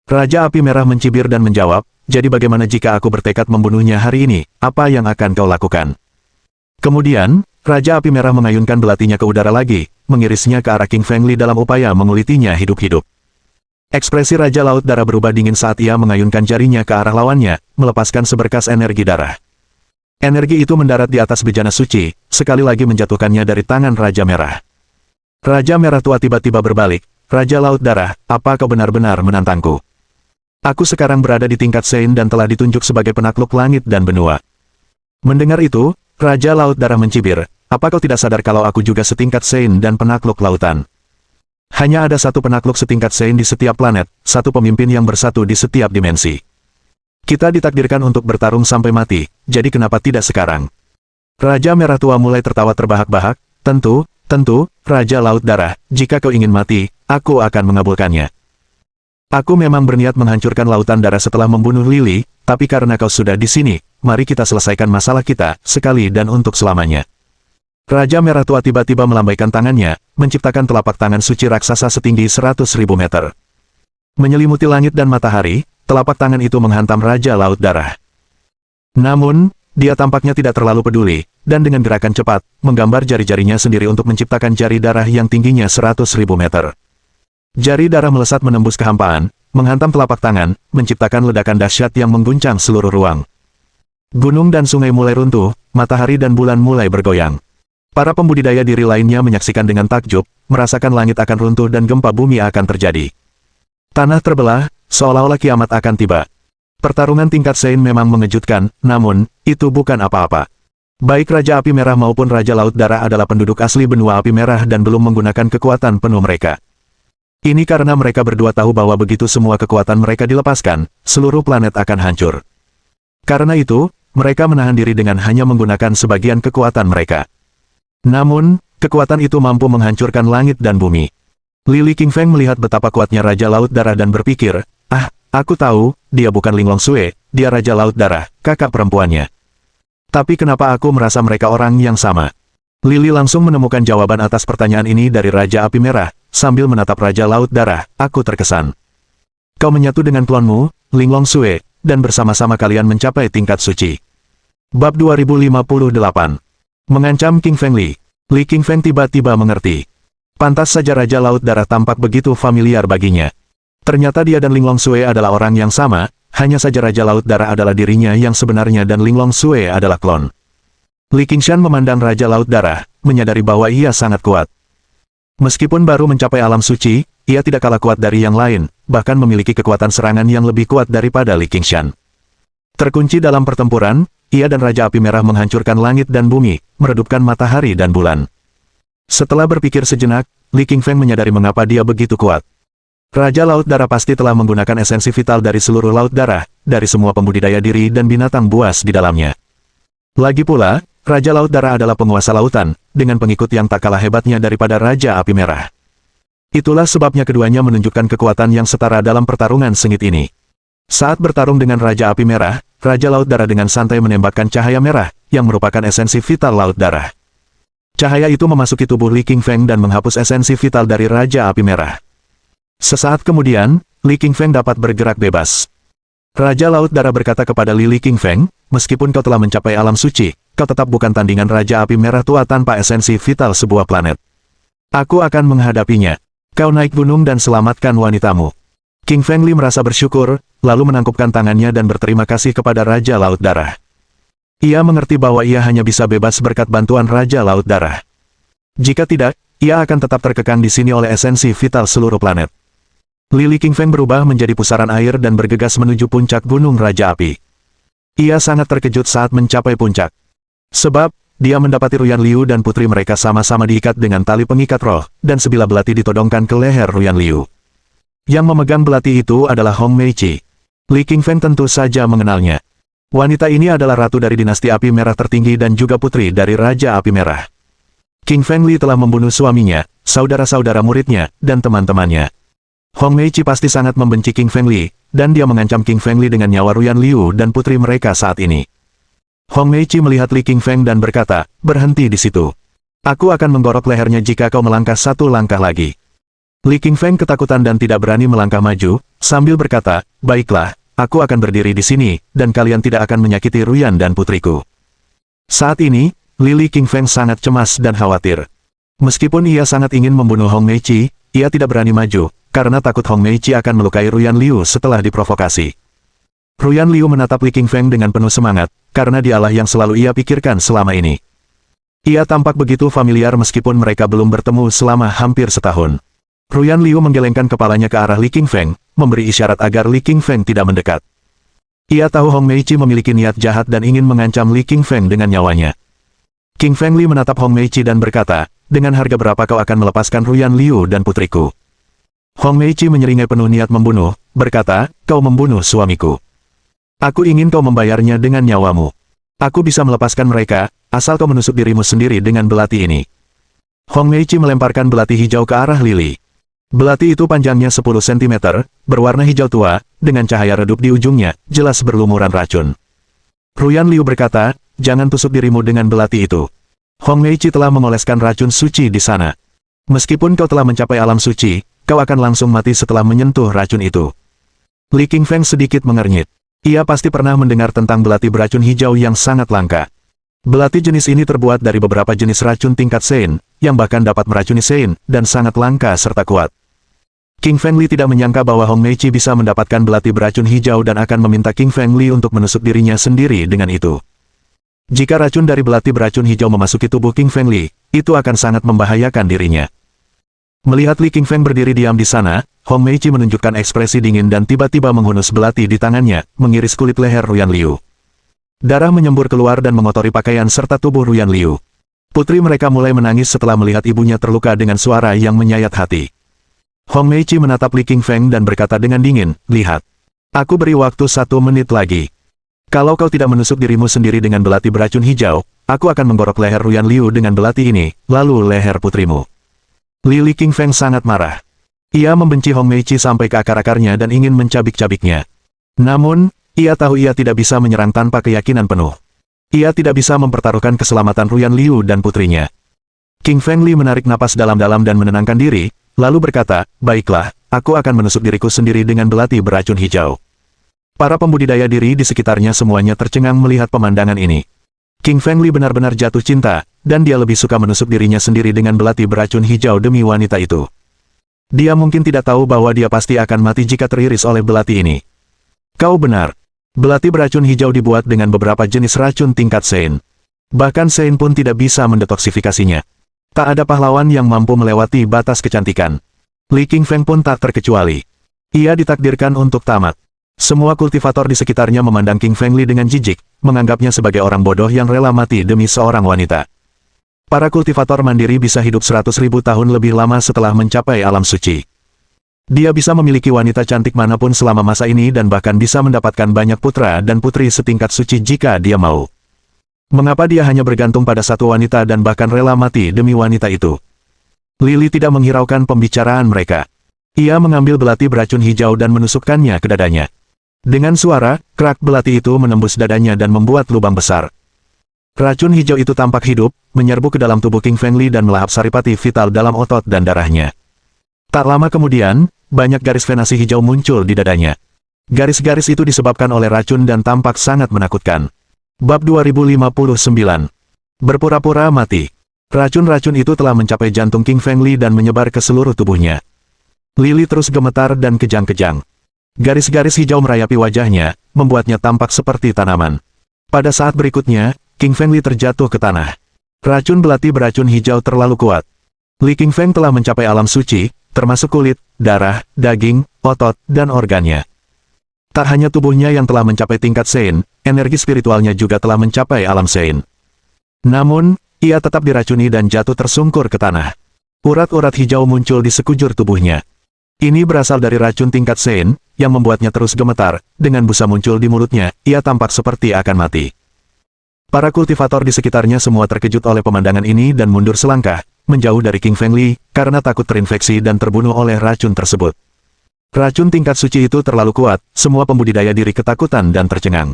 Raja Api Merah mencibir dan menjawab, jadi bagaimana jika aku bertekad membunuhnya hari ini, apa yang akan kau lakukan? Kemudian, Raja Api Merah mengayunkan belatinya ke udara lagi, mengirisnya ke arah King Feng Li dalam upaya mengulitinya hidup-hidup. Ekspresi Raja Laut Darah berubah dingin saat ia mengayunkan jarinya ke arah lawannya, melepaskan seberkas energi darah. Energi itu mendarat di atas bejana suci, sekali lagi menjatuhkannya dari tangan Raja Merah. Raja Merah tua tiba-tiba berbalik, Raja Laut Darah, apa kau benar-benar menantangku? Aku sekarang berada di tingkat Sein dan telah ditunjuk sebagai penakluk langit dan benua. Mendengar itu, Raja Laut Darah mencibir, apa kau tidak sadar kalau aku juga setingkat Sein dan penakluk lautan? Hanya ada satu penakluk setingkat Sein di setiap planet, satu pemimpin yang bersatu di setiap dimensi. Kita ditakdirkan untuk bertarung sampai mati, jadi kenapa tidak sekarang? Raja Merah tua mulai tertawa terbahak-bahak, tentu, Raja Laut Darah, jika kau ingin mati, aku akan mengabulkannya. Aku memang berniat menghancurkan lautan darah setelah membunuh Lily, tapi karena kau sudah di sini, mari kita selesaikan masalah kita, sekali dan untuk selamanya. Raja Merah tua tiba-tiba melambaikan tangannya, menciptakan telapak tangan suci raksasa setinggi 100.000 meter. Menyelimuti langit dan matahari, telapak tangan itu menghantam Raja Laut Darah. Namun, dia tampaknya tidak terlalu peduli, dan dengan gerakan cepat, menggambar jari-jarinya sendiri untuk menciptakan jari darah yang tingginya 100.000 meter. Jari darah melesat menembus kehampaan, menghantam telapak tangan, menciptakan ledakan dahsyat yang mengguncang seluruh ruang. Gunung dan sungai mulai runtuh, matahari dan bulan mulai bergoyang. Para pembudidaya diri lainnya menyaksikan dengan takjub, merasakan langit akan runtuh dan gempa bumi akan terjadi. Tanah terbelah, seolah-olah kiamat akan tiba. Pertarungan tingkat Sein memang mengejutkan, namun, itu bukan apa-apa. Baik Raja Api Merah maupun Raja Laut Darah adalah penduduk asli benua Api Merah dan belum menggunakan kekuatan penuh mereka. Ini karena mereka berdua tahu bahwa begitu semua kekuatan mereka dilepaskan, seluruh planet akan hancur. Karena itu, mereka menahan diri dengan hanya menggunakan sebagian kekuatan mereka. Namun, kekuatan itu mampu menghancurkan langit dan bumi. Lili Qingfeng melihat betapa kuatnya Raja Laut Darah dan berpikir, aku tahu, dia bukan Linglong Sui, dia Raja Laut Darah, kakak perempuannya. Tapi kenapa aku merasa mereka orang yang sama? Lili langsung menemukan jawaban atas pertanyaan ini dari Raja Api Merah, sambil menatap Raja Laut Darah, aku terkesan. Kau menyatu dengan klonmu, Linglong Sui, dan bersama-sama kalian mencapai tingkat suci. Bab 2058. Mengancam Qingfeng Li. Li Qingfeng tiba-tiba mengerti. Pantas saja Raja Laut Darah tampak begitu familiar baginya. Ternyata dia dan Linglong Sui adalah orang yang sama, hanya saja Raja Laut Darah adalah dirinya yang sebenarnya dan Linglong Sui adalah klon. Li Qingshan memandang Raja Laut Darah, menyadari bahwa ia sangat kuat. Meskipun baru mencapai alam suci, ia tidak kalah kuat dari yang lain, bahkan memiliki kekuatan serangan yang lebih kuat daripada Li Qingshan. Terkunci dalam pertempuran, ia dan Raja Api Merah menghancurkan langit dan bumi, meredupkan matahari dan bulan. Setelah berpikir sejenak, Li Qingfeng menyadari mengapa dia begitu kuat. Raja Laut Darah pasti telah menggunakan esensi vital dari seluruh Laut Darah, dari semua pembudidaya diri dan binatang buas di dalamnya. Lagi pula, Raja Laut Darah adalah penguasa lautan, dengan pengikut yang tak kalah hebatnya daripada Raja Api Merah. Itulah sebabnya keduanya menunjukkan kekuatan yang setara dalam pertarungan sengit ini. Saat bertarung dengan Raja Api Merah, Raja Laut Darah dengan santai menembakkan cahaya merah, yang merupakan esensi vital Laut Darah. Cahaya itu memasuki tubuh Li Qingfeng dan menghapus esensi vital dari Raja Api Merah. Sesaat kemudian, Li Qingfeng dapat bergerak bebas. Raja Laut Darah berkata kepada Li Qingfeng, meskipun kau telah mencapai alam suci, kau tetap bukan tandingan Raja Api Merah tua tanpa esensi vital sebuah planet. Aku akan menghadapinya. Kau naik gunung dan selamatkan wanitamu. Qingfeng Li merasa bersyukur, lalu menangkupkan tangannya dan berterima kasih kepada Raja Laut Darah. Ia mengerti bahwa ia hanya bisa bebas berkat bantuan Raja Laut Darah. Jika tidak, ia akan tetap terkekang di sini oleh esensi vital seluruh planet. Li Qingfeng berubah menjadi pusaran air dan bergegas menuju puncak Gunung Raja Api. Ia sangat terkejut saat mencapai puncak. Sebab, dia mendapati Ruyan Liu dan putri mereka sama-sama diikat dengan tali pengikat roh, dan sebilah belati ditodongkan ke leher Ruyan Liu. Yang memegang belati itu adalah Hong Meiqi. Li Qingfeng tentu saja mengenalnya. Wanita ini adalah ratu dari dinasti Api Merah tertinggi dan juga putri dari Raja Api Merah. Qingfeng Li telah membunuh suaminya, saudara-saudara muridnya, dan teman-temannya. Hong Meiqi pasti sangat membenci Qingfeng Li, dan dia mengancam Qingfeng Li dengan nyawa Ruyan Liu dan putri mereka saat ini. Hong Meiqi melihat Li Qingfeng dan berkata, berhenti di situ. Aku akan menggorok lehernya jika kau melangkah satu langkah lagi. Li Qingfeng ketakutan dan tidak berani melangkah maju, sambil berkata, baiklah, aku akan berdiri di sini, dan kalian tidak akan menyakiti Ruyan dan putriku. Saat ini, Li Qingfeng sangat cemas dan khawatir. Meskipun ia sangat ingin membunuh Hong Meiqi, ia tidak berani maju, karena takut Hong Meiqi akan melukai Ruyan Liu setelah diprovokasi. Ruyan Liu menatap Li Qingfeng dengan penuh semangat, karena dialah yang selalu ia pikirkan selama ini. Ia tampak begitu familiar meskipun mereka belum bertemu selama hampir setahun. Ruyan Liu menggelengkan kepalanya ke arah Li Qingfeng, memberi isyarat agar Li Qingfeng tidak mendekat. Ia tahu Hong Meiqi memiliki niat jahat dan ingin mengancam Li Qingfeng dengan nyawanya. Qingfeng Li menatap Hong Meiqi dan berkata, dengan harga berapa kau akan melepaskan Ruyan Liu dan putriku? Hong Meiqi menyeringai penuh niat membunuh, berkata, kau membunuh suamiku. Aku ingin kau membayarnya dengan nyawamu. Aku bisa melepaskan mereka, asal kau menusuk dirimu sendiri dengan belati ini. Hong Meiqi melemparkan belati hijau ke arah Lili. Belati itu panjangnya 10 cm, berwarna hijau tua, dengan cahaya redup di ujungnya, jelas berlumuran racun. Ruyan Liu berkata, jangan tusuk dirimu dengan belati itu. Hong Meiqi telah mengoleskan racun suci di sana. Meskipun kau telah mencapai alam suci, kau akan langsung mati setelah menyentuh racun itu. Li Qingfeng sedikit mengernyit. Ia pasti pernah mendengar tentang belati beracun hijau yang sangat langka. Belati jenis ini terbuat dari beberapa jenis racun tingkat Sein, yang bahkan dapat meracuni Sein, dan sangat langka serta kuat. King Feng Li tidak menyangka bahwa Hong Meiqi bisa mendapatkan belati beracun hijau dan akan meminta King Feng Li untuk menusuk dirinya sendiri dengan itu. Jika racun dari belati beracun hijau memasuki tubuh King Feng Li, itu akan sangat membahayakan dirinya. Melihat Li King Feng berdiri diam di sana, Hong Meiqi menunjukkan ekspresi dingin dan tiba-tiba menghunus belati di tangannya, mengiris kulit leher Ruyan Liu. Darah menyembur keluar dan mengotori pakaian serta tubuh Ruyan Liu. Putri mereka mulai menangis setelah melihat ibunya terluka dengan suara yang menyayat hati. Hong Meiqi menatap Li King Feng dan berkata dengan dingin, lihat. Aku beri waktu 1 menit lagi. Kalau kau tidak menusuk dirimu sendiri dengan belati beracun hijau, aku akan menggorok leher Ruyan Liu dengan belati ini, lalu leher putrimu. Li King Feng sangat marah. Ia membenci Hong Meiqi sampai ke akar-akarnya dan ingin mencabik-cabiknya. Namun, ia tahu ia tidak bisa menyerang tanpa keyakinan penuh. Ia tidak bisa mempertaruhkan keselamatan Ruyan Liu dan putrinya. King Feng Li menarik napas dalam-dalam dan menenangkan diri, lalu berkata, baiklah, aku akan menusuk diriku sendiri dengan belati beracun hijau. Para pembudidaya diri di sekitarnya semuanya tercengang melihat pemandangan ini. King Feng Li benar-benar jatuh cinta, dan dia lebih suka menusuk dirinya sendiri dengan belati beracun hijau demi wanita itu. Dia mungkin tidak tahu bahwa dia pasti akan mati jika teriris oleh belati ini. Kau benar. Belati beracun hijau dibuat dengan beberapa jenis racun tingkat Sein. Bahkan Sein pun tidak bisa mendetoksifikasinya. Tak ada pahlawan yang mampu melewati batas kecantikan. Li King Feng pun tak terkecuali. Ia ditakdirkan untuk tamat. Semua kultivator di sekitarnya memandang King Feng Li dengan jijik, menganggapnya sebagai orang bodoh yang rela mati demi seorang wanita. Para kultivator mandiri bisa hidup 100.000 tahun lebih lama setelah mencapai alam suci. Dia bisa memiliki wanita cantik manapun selama masa ini dan bahkan bisa mendapatkan banyak putra dan putri setingkat suci jika dia mau. Mengapa dia hanya bergantung pada satu wanita dan bahkan rela mati demi wanita itu? Lily tidak menghiraukan pembicaraan mereka. Ia mengambil belati beracun hijau dan menusukkannya ke dadanya. Dengan suara, kerak belati itu menembus dadanya dan membuat lubang besar. Racun hijau itu tampak hidup, menyerbu ke dalam tubuh King Feng Li dan melahap saripati vital dalam otot dan darahnya. Tak lama kemudian, banyak garis venasi hijau muncul di dadanya. Garis-garis itu disebabkan oleh racun dan tampak sangat menakutkan. Bab 2059. Berpura-pura mati. Racun-racun itu telah mencapai jantung King Feng Li dan menyebar ke seluruh tubuhnya. Lily terus gemetar dan kejang-kejang. Garis-garis hijau merayapi wajahnya, membuatnya tampak seperti tanaman. Pada saat berikutnya, King Feng Li terjatuh ke tanah. Racun belati beracun hijau terlalu kuat. Li King Feng telah mencapai alam suci, termasuk kulit, darah, daging, otot, dan organnya. Tak hanya tubuhnya yang telah mencapai tingkat Sein, energi spiritualnya juga telah mencapai alam Sein. Namun, ia tetap diracuni dan jatuh tersungkur ke tanah. Urat-urat hijau muncul di sekujur tubuhnya. Ini berasal dari racun tingkat Sein, yang membuatnya terus gemetar, dengan busa muncul di mulutnya, ia tampak seperti akan mati. Para kultivator di sekitarnya semua terkejut oleh pemandangan ini dan mundur selangkah, menjauh dari King Feng Li, karena takut terinfeksi dan terbunuh oleh racun tersebut. Racun tingkat suci itu terlalu kuat, semua pembudidaya diri ketakutan dan tercengang.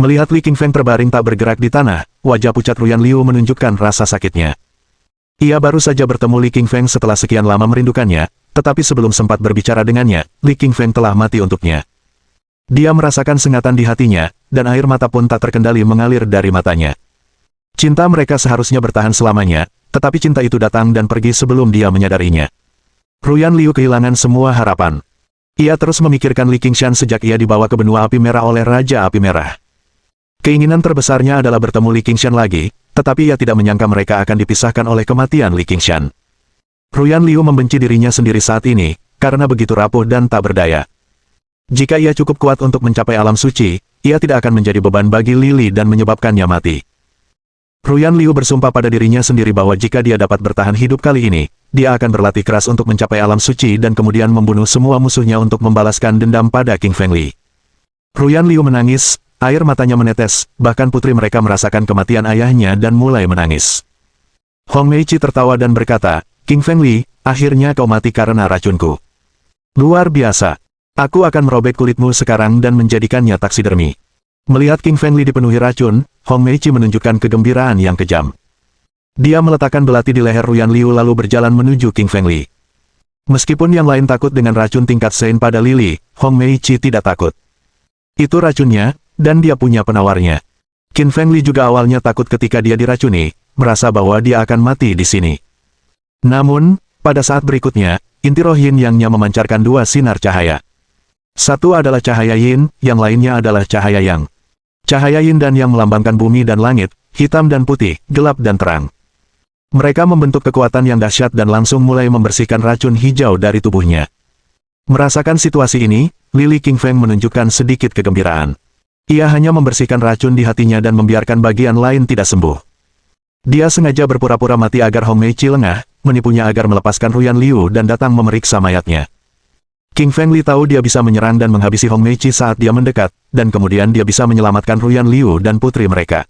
Melihat Li King Feng terbaring tak bergerak di tanah, wajah pucat Ruyan Liu menunjukkan rasa sakitnya. Ia baru saja bertemu Li King Feng setelah sekian lama merindukannya, tetapi sebelum sempat berbicara dengannya, Li King Feng telah mati untuknya. Dia merasakan sengatan di hatinya, dan air mata pun tak terkendali mengalir dari matanya. Cinta mereka seharusnya bertahan selamanya, tetapi cinta itu datang dan pergi sebelum dia menyadarinya. Ruyan Liu kehilangan semua harapan. Ia terus memikirkan Li Qingshan sejak ia dibawa ke benua api merah oleh Raja Api Merah. Keinginan terbesarnya adalah bertemu Li Qingshan lagi, tetapi ia tidak menyangka mereka akan dipisahkan oleh kematian Li Qingshan. Ruyan Liu membenci dirinya sendiri saat ini, karena begitu rapuh dan tak berdaya. Jika ia cukup kuat untuk mencapai alam suci, ia tidak akan menjadi beban bagi Lily dan menyebabkannya mati. Ruyan Liu bersumpah pada dirinya sendiri bahwa jika dia dapat bertahan hidup kali ini, dia akan berlatih keras untuk mencapai alam suci dan kemudian membunuh semua musuhnya untuk membalaskan dendam pada King Feng Li. Ruyan Liu menangis, air matanya menetes, bahkan putri mereka merasakan kematian ayahnya dan mulai menangis. Hong Meiqi tertawa dan berkata, King Feng Li, akhirnya kau mati karena racunku. Luar biasa. Aku akan merobek kulitmu sekarang dan menjadikannya taksidermi. Melihat King Feng Li dipenuhi racun, Hong Meiqi menunjukkan kegembiraan yang kejam. Dia meletakkan belati di leher Ruyan Liu lalu berjalan menuju King Feng Li. Meskipun yang lain takut dengan racun tingkat Sein pada Lily, Hong Meichi tidak takut. Itu racunnya, dan dia punya penawarnya. Qin Fengli juga awalnya takut ketika dia diracuni, merasa bahwa dia akan mati di sini. Namun, pada saat berikutnya, inti roh yin yang-nya memancarkan dua sinar cahaya. Satu adalah cahaya yin, yang lainnya adalah cahaya yang. Cahaya yin dan yang melambangkan bumi dan langit, hitam dan putih, gelap dan terang. Mereka membentuk kekuatan yang dahsyat dan langsung mulai membersihkan racun hijau dari tubuhnya. Merasakan situasi ini, Lily Qingfeng menunjukkan sedikit kegembiraan. Ia hanya membersihkan racun di hatinya dan membiarkan bagian lain tidak sembuh. Dia sengaja berpura-pura mati agar Hong Meichi lengah, menipunya agar melepaskan Ruyan Liu dan datang memeriksa mayatnya. Qingfeng Li tahu dia bisa menyerang dan menghabisi Hong Meichi saat dia mendekat, dan kemudian dia bisa menyelamatkan Ruyan Liu dan putri mereka.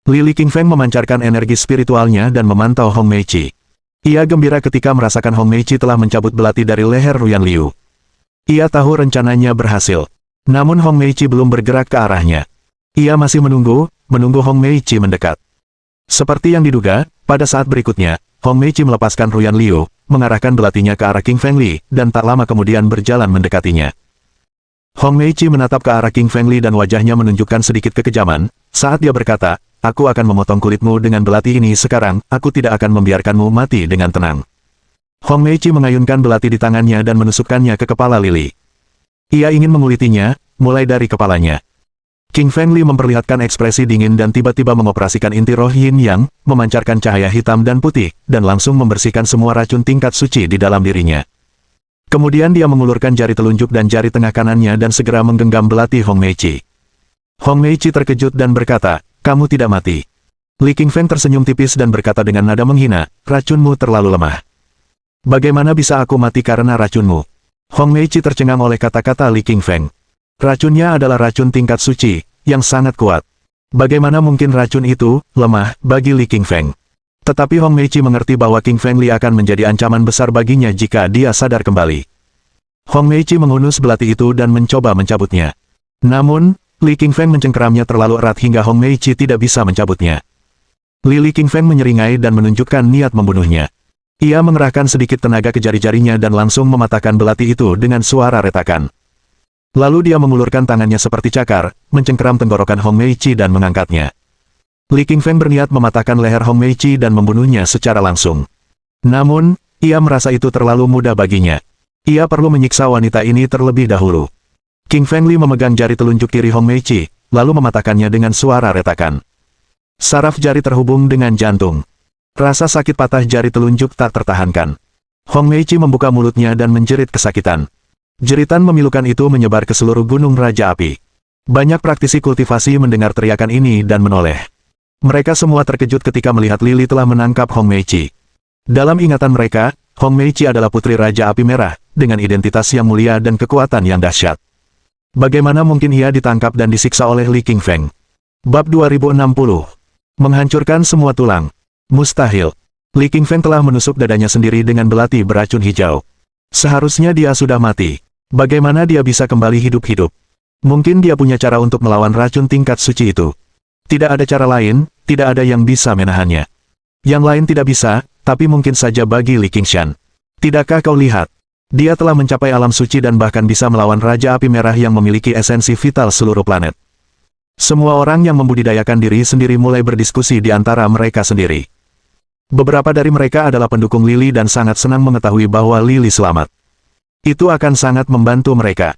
Lily Qingfeng memancarkan energi spiritualnya dan memantau Hong Meichi. Ia gembira ketika merasakan Hong Meichi telah mencabut belati dari leher Ruyan Liu. Ia tahu rencananya berhasil. Namun Hong Meichi belum bergerak ke arahnya. Ia masih menunggu Hong Meichi mendekat. Seperti yang diduga, pada saat berikutnya, Hong Meichi melepaskan Ruyan Liu, mengarahkan belatinya ke arah Qingfeng Li, dan tak lama kemudian berjalan mendekatinya. Hong Meichi menatap ke arah Qingfeng Li dan wajahnya menunjukkan sedikit kekejaman, saat dia berkata, "Aku akan memotong kulitmu dengan belati ini sekarang, aku tidak akan membiarkanmu mati dengan tenang." Hong Meichi mengayunkan belati di tangannya dan menusukkannya ke kepala Lily. Ia ingin mengulitinya, mulai dari kepalanya. Qingfeng Li memperlihatkan ekspresi dingin dan tiba-tiba mengoperasikan inti roh yin yang, memancarkan cahaya hitam dan putih, dan langsung membersihkan semua racun tingkat suci di dalam dirinya. Kemudian dia mengulurkan jari telunjuk dan jari tengah kanannya dan segera menggenggam belati Hong Meichi. Hong Meichi terkejut dan berkata, "Kamu tidak mati." Li Qingfeng tersenyum tipis dan berkata dengan nada menghina, "Racunmu terlalu lemah. Bagaimana bisa aku mati karena racunmu?" Hong Meichi tercengang oleh kata-kata Li Qingfeng. Racunnya adalah racun tingkat suci, yang sangat kuat. Bagaimana mungkin racun itu lemah bagi Li Qingfeng? Tetapi Hong Meichi mengerti bahwa Qingfeng Li akan menjadi ancaman besar baginya jika dia sadar kembali. Hong Meichi menghunus belati itu dan mencoba mencabutnya. Namun, Li Qingfeng mencengkeramnya terlalu erat hingga Hong Meichi tidak bisa mencabutnya. Li Qingfeng menyeringai dan menunjukkan niat membunuhnya. Ia mengerahkan sedikit tenaga ke jari-jarinya dan langsung mematahkan belati itu dengan suara retakan. Lalu dia mengulurkan tangannya seperti cakar, mencengkeram tenggorokan Hong Meichi dan mengangkatnya. Li Qingfeng berniat mematahkan leher Hong Meichi dan membunuhnya secara langsung. Namun, ia merasa itu terlalu mudah baginya. Ia perlu menyiksa wanita ini terlebih dahulu. Qingfeng Li memegang jari telunjuk kiri Hong Meichi, lalu mematahkannya dengan suara retakan. Saraf jari terhubung dengan jantung. Rasa sakit patah jari telunjuk tak tertahankan. Hong Meichi membuka mulutnya dan menjerit kesakitan. Jeritan memilukan itu menyebar ke seluruh gunung Raja Api. Banyak praktisi kultivasi mendengar teriakan ini dan menoleh. Mereka semua terkejut ketika melihat Lily telah menangkap Hong Meichi. Dalam ingatan mereka, Hong Meichi adalah putri Raja Api Merah, dengan identitas yang mulia dan kekuatan yang dahsyat. Bagaimana mungkin ia ditangkap dan disiksa oleh Li Qingfeng? Bab 2060. Menghancurkan semua tulang. Mustahil. Li Qingfeng telah menusuk dadanya sendiri dengan belati beracun hijau. Seharusnya dia sudah mati. Bagaimana dia bisa kembali hidup-hidup? Mungkin dia punya cara untuk melawan racun tingkat suci itu. Tidak ada cara lain, tidak ada yang bisa menahannya. Yang lain tidak bisa, tapi mungkin saja bagi Li Qingshan. Tidakkah kau lihat? Dia telah mencapai alam suci dan bahkan bisa melawan Raja Api Merah yang memiliki esensi vital seluruh planet. Semua orang yang membudidayakan diri sendiri mulai berdiskusi di antara mereka sendiri. Beberapa dari mereka adalah pendukung Lily dan sangat senang mengetahui bahwa Lily selamat. Itu akan sangat membantu mereka.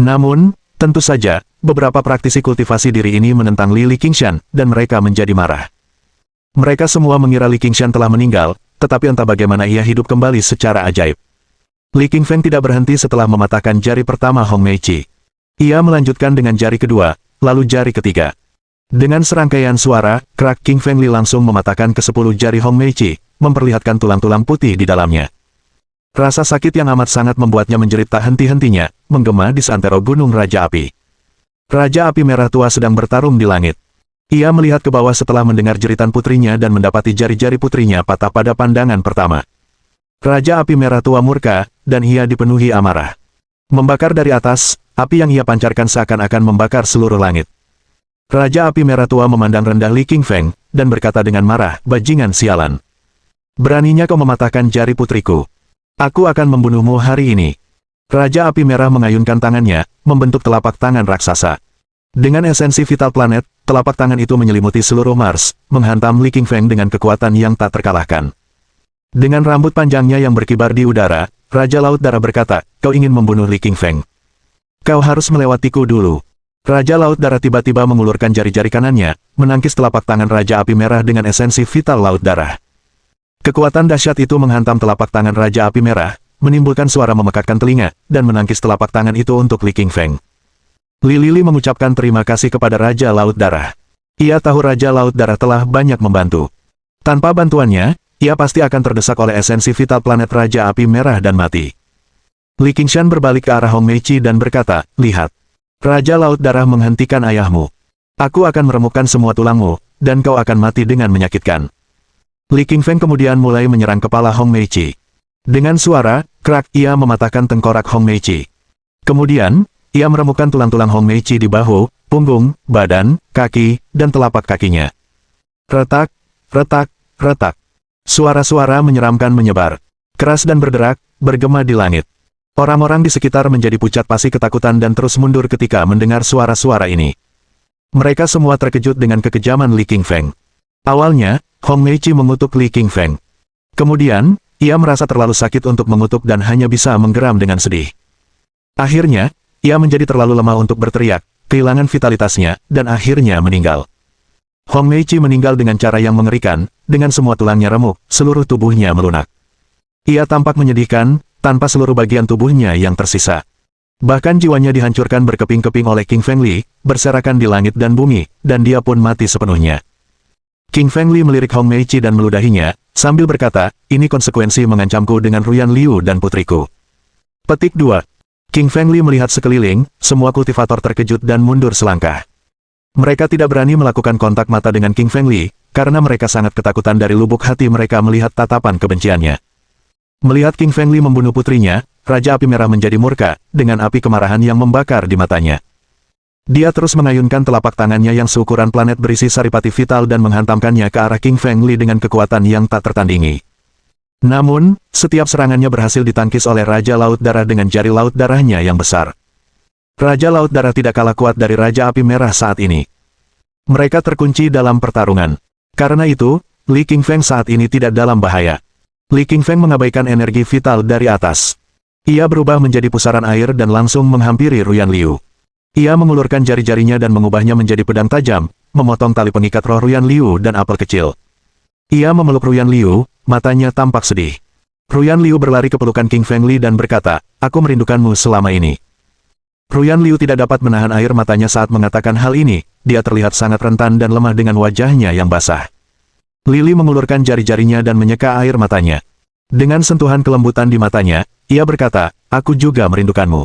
Namun, tentu saja, beberapa praktisi kultivasi diri ini menentang Li Qingshan, dan mereka menjadi marah. Mereka semua mengira Li Qingshan telah meninggal, tetapi entah bagaimana ia hidup kembali secara ajaib. Li Qingfeng tidak berhenti setelah mematahkan jari pertama Hong Meichi. Ia melanjutkan dengan jari kedua, lalu jari ketiga. Dengan serangkaian suara, kerak Qingfeng Li langsung mematahkan ke-10 jari Hong Meichi, memperlihatkan tulang-tulang putih di dalamnya. Rasa sakit yang amat sangat membuatnya menjerit tak henti-hentinya, menggema di seantero gunung Raja Api. Raja Api Merah tua sedang bertarung di langit. Ia melihat ke bawah setelah mendengar jeritan putrinya dan mendapati jari-jari putrinya patah pada pandangan pertama. Raja Api Merah tua murka, dan ia dipenuhi amarah. Membakar dari atas, api yang ia pancarkan seakan-akan membakar seluruh langit. Raja Api Merah tua memandang rendah Li Qingfeng, dan berkata dengan marah, "Bajingan sialan. Beraninya kau mematahkan jari putriku. Aku akan membunuhmu hari ini. Raja Api Merah mengayunkan tangannya, membentuk telapak tangan raksasa. Dengan esensi vital planet, telapak tangan itu menyelimuti seluruh Mars, menghantam Li Qingfeng dengan kekuatan yang tak terkalahkan. Dengan rambut panjangnya yang berkibar di udara, Raja Laut Darah berkata, kau ingin membunuh Li Qingfeng. Kau harus melewatiku dulu. Raja Laut Darah tiba-tiba mengulurkan jari-jari kanannya, menangkis telapak tangan Raja Api Merah dengan esensi vital Laut Darah. Kekuatan dahsyat itu menghantam telapak tangan Raja Api Merah, menimbulkan suara memekakkan telinga, dan menangkis telapak tangan itu untuk Li Qingfeng. Li mengucapkan terima kasih kepada Raja Laut Darah. Ia tahu Raja Laut Darah telah banyak membantu. Tanpa bantuannya, ia pasti akan terdesak oleh esensi vital planet Raja Api Merah dan mati. Li Qingshan berbalik ke arah Hong Meiqi dan berkata, lihat. Raja Laut Darah menghentikan ayahmu. Aku akan meremukkan semua tulangmu, dan kau akan mati dengan menyakitkan. Li Qingfeng kemudian mulai menyerang kepala Hong Meiqi. Dengan suara, krak, ia mematahkan tengkorak Hong Meiqi. Kemudian, ia meremukkan tulang-tulang Hong Meiqi di bahu, punggung, badan, kaki, dan telapak kakinya. Retak, retak, retak. Suara-suara menyeramkan menyebar. Keras dan berderak, bergema di langit. Orang-orang di sekitar menjadi pucat pasi ketakutan dan terus mundur ketika mendengar suara-suara ini. Mereka semua terkejut dengan kekejaman Li Qingfeng. Awalnya, Hong Meiqi mengutuk Li Qingfeng. Kemudian, ia merasa terlalu sakit untuk mengutuk dan hanya bisa menggeram dengan sedih. Akhirnya, ia menjadi terlalu lemah untuk berteriak, kehilangan vitalitasnya, dan akhirnya meninggal. Hong Meiqi meninggal dengan cara yang mengerikan, dengan semua tulangnya remuk, seluruh tubuhnya melunak. Ia tampak menyedihkan, tanpa seluruh bagian tubuhnya yang tersisa. Bahkan jiwanya dihancurkan berkeping-keping oleh King Feng Li, berserakan di langit dan bumi, dan dia pun mati sepenuhnya. King Feng Li melirik Hong Meiqi dan meludahinya, sambil berkata, ini konsekuensi mengancamku dengan Ruyan Liu dan putriku. Petik 2. King Feng Li melihat sekeliling, semua kultivator terkejut dan mundur selangkah. Mereka tidak berani melakukan kontak mata dengan King Feng Li, karena mereka sangat ketakutan dari lubuk hati mereka melihat tatapan kebenciannya. Melihat King Feng Li membunuh putrinya, Raja Api Merah menjadi murka, dengan api kemarahan yang membakar di matanya. Dia terus mengayunkan telapak tangannya yang seukuran planet berisi saripati vital dan menghantamkannya ke arah King Feng Li dengan kekuatan yang tak tertandingi. Namun, setiap serangannya berhasil ditangkis oleh Raja Laut Darah dengan jari laut darahnya yang besar. Raja Laut Darah tidak kalah kuat dari Raja Api Merah saat ini. Mereka terkunci dalam pertarungan. Karena itu, Li Qingfeng saat ini tidak dalam bahaya. Li Qingfeng mengabaikan energi vital dari atas. Ia berubah menjadi pusaran air dan langsung menghampiri Ruyan Liu. Ia mengulurkan jari-jarinya dan mengubahnya menjadi pedang tajam, memotong tali pengikat roh Ruyan Liu dan apel kecil. Ia memeluk Ruyan Liu, matanya tampak sedih. Ruyan Liu berlari ke pelukan King Feng Li dan berkata, aku merindukanmu selama ini. Ruyan Liu tidak dapat menahan air matanya saat mengatakan hal ini, dia terlihat sangat rentan dan lemah dengan wajahnya yang basah. Lili mengulurkan jari-jarinya dan menyeka air matanya. Dengan sentuhan kelembutan di matanya, ia berkata, aku juga merindukanmu.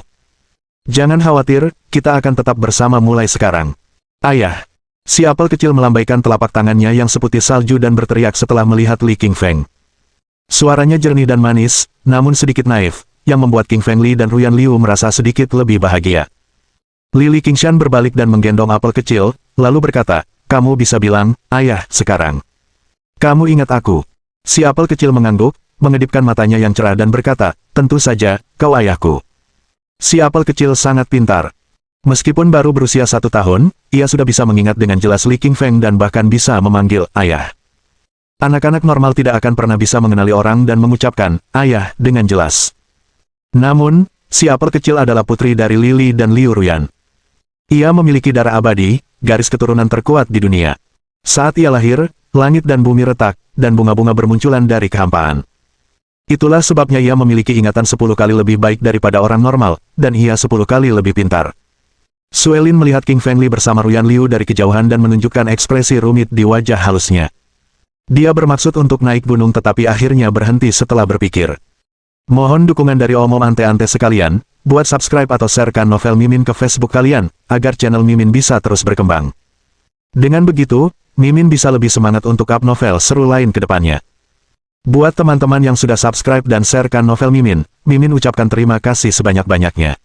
Jangan khawatir, kita akan tetap bersama mulai sekarang. Ayah. Si apel kecil melambaikan telapak tangannya yang seputih salju dan berteriak setelah melihat Li Qingfeng. Suaranya jernih dan manis, namun sedikit naif, yang membuat King Feng Li dan Ruyan Liu merasa sedikit lebih bahagia. Li Qingshan berbalik dan menggendong apel kecil, lalu berkata, kamu bisa bilang, ayah, sekarang. Kamu ingat aku. Si apel kecil mengangguk, mengedipkan matanya yang cerah dan berkata, tentu saja, kau ayahku. Si apel kecil sangat pintar. Meskipun baru berusia 1 tahun, ia sudah bisa mengingat dengan jelas Li Qingfeng dan bahkan bisa memanggil ayah. Anak-anak normal tidak akan pernah bisa mengenali orang dan mengucapkan ayah dengan jelas. Namun, si apel kecil adalah putri dari Lili dan Liu Ruyan. Ia memiliki darah abadi, garis keturunan terkuat di dunia. Saat ia lahir, langit dan bumi retak, dan bunga-bunga bermunculan dari kehampaan. Itulah sebabnya ia memiliki ingatan 10 kali lebih baik daripada orang normal, dan ia 10 kali lebih pintar. Suelin melihat King Feng Li bersama Ruyan Liu dari kejauhan dan menunjukkan ekspresi rumit di wajah halusnya. Dia bermaksud untuk naik gunung tetapi akhirnya berhenti setelah berpikir. Mohon dukungan dari omom ante-ante sekalian, buat subscribe atau sharekan novel Mimin ke Facebook kalian, agar channel Mimin bisa terus berkembang. Dengan begitu, Mimin bisa lebih semangat untuk up novel seru lain ke depannya. Buat teman-teman yang sudah subscribe dan sharekan novel Mimin, Mimin ucapkan terima kasih sebanyak-banyaknya.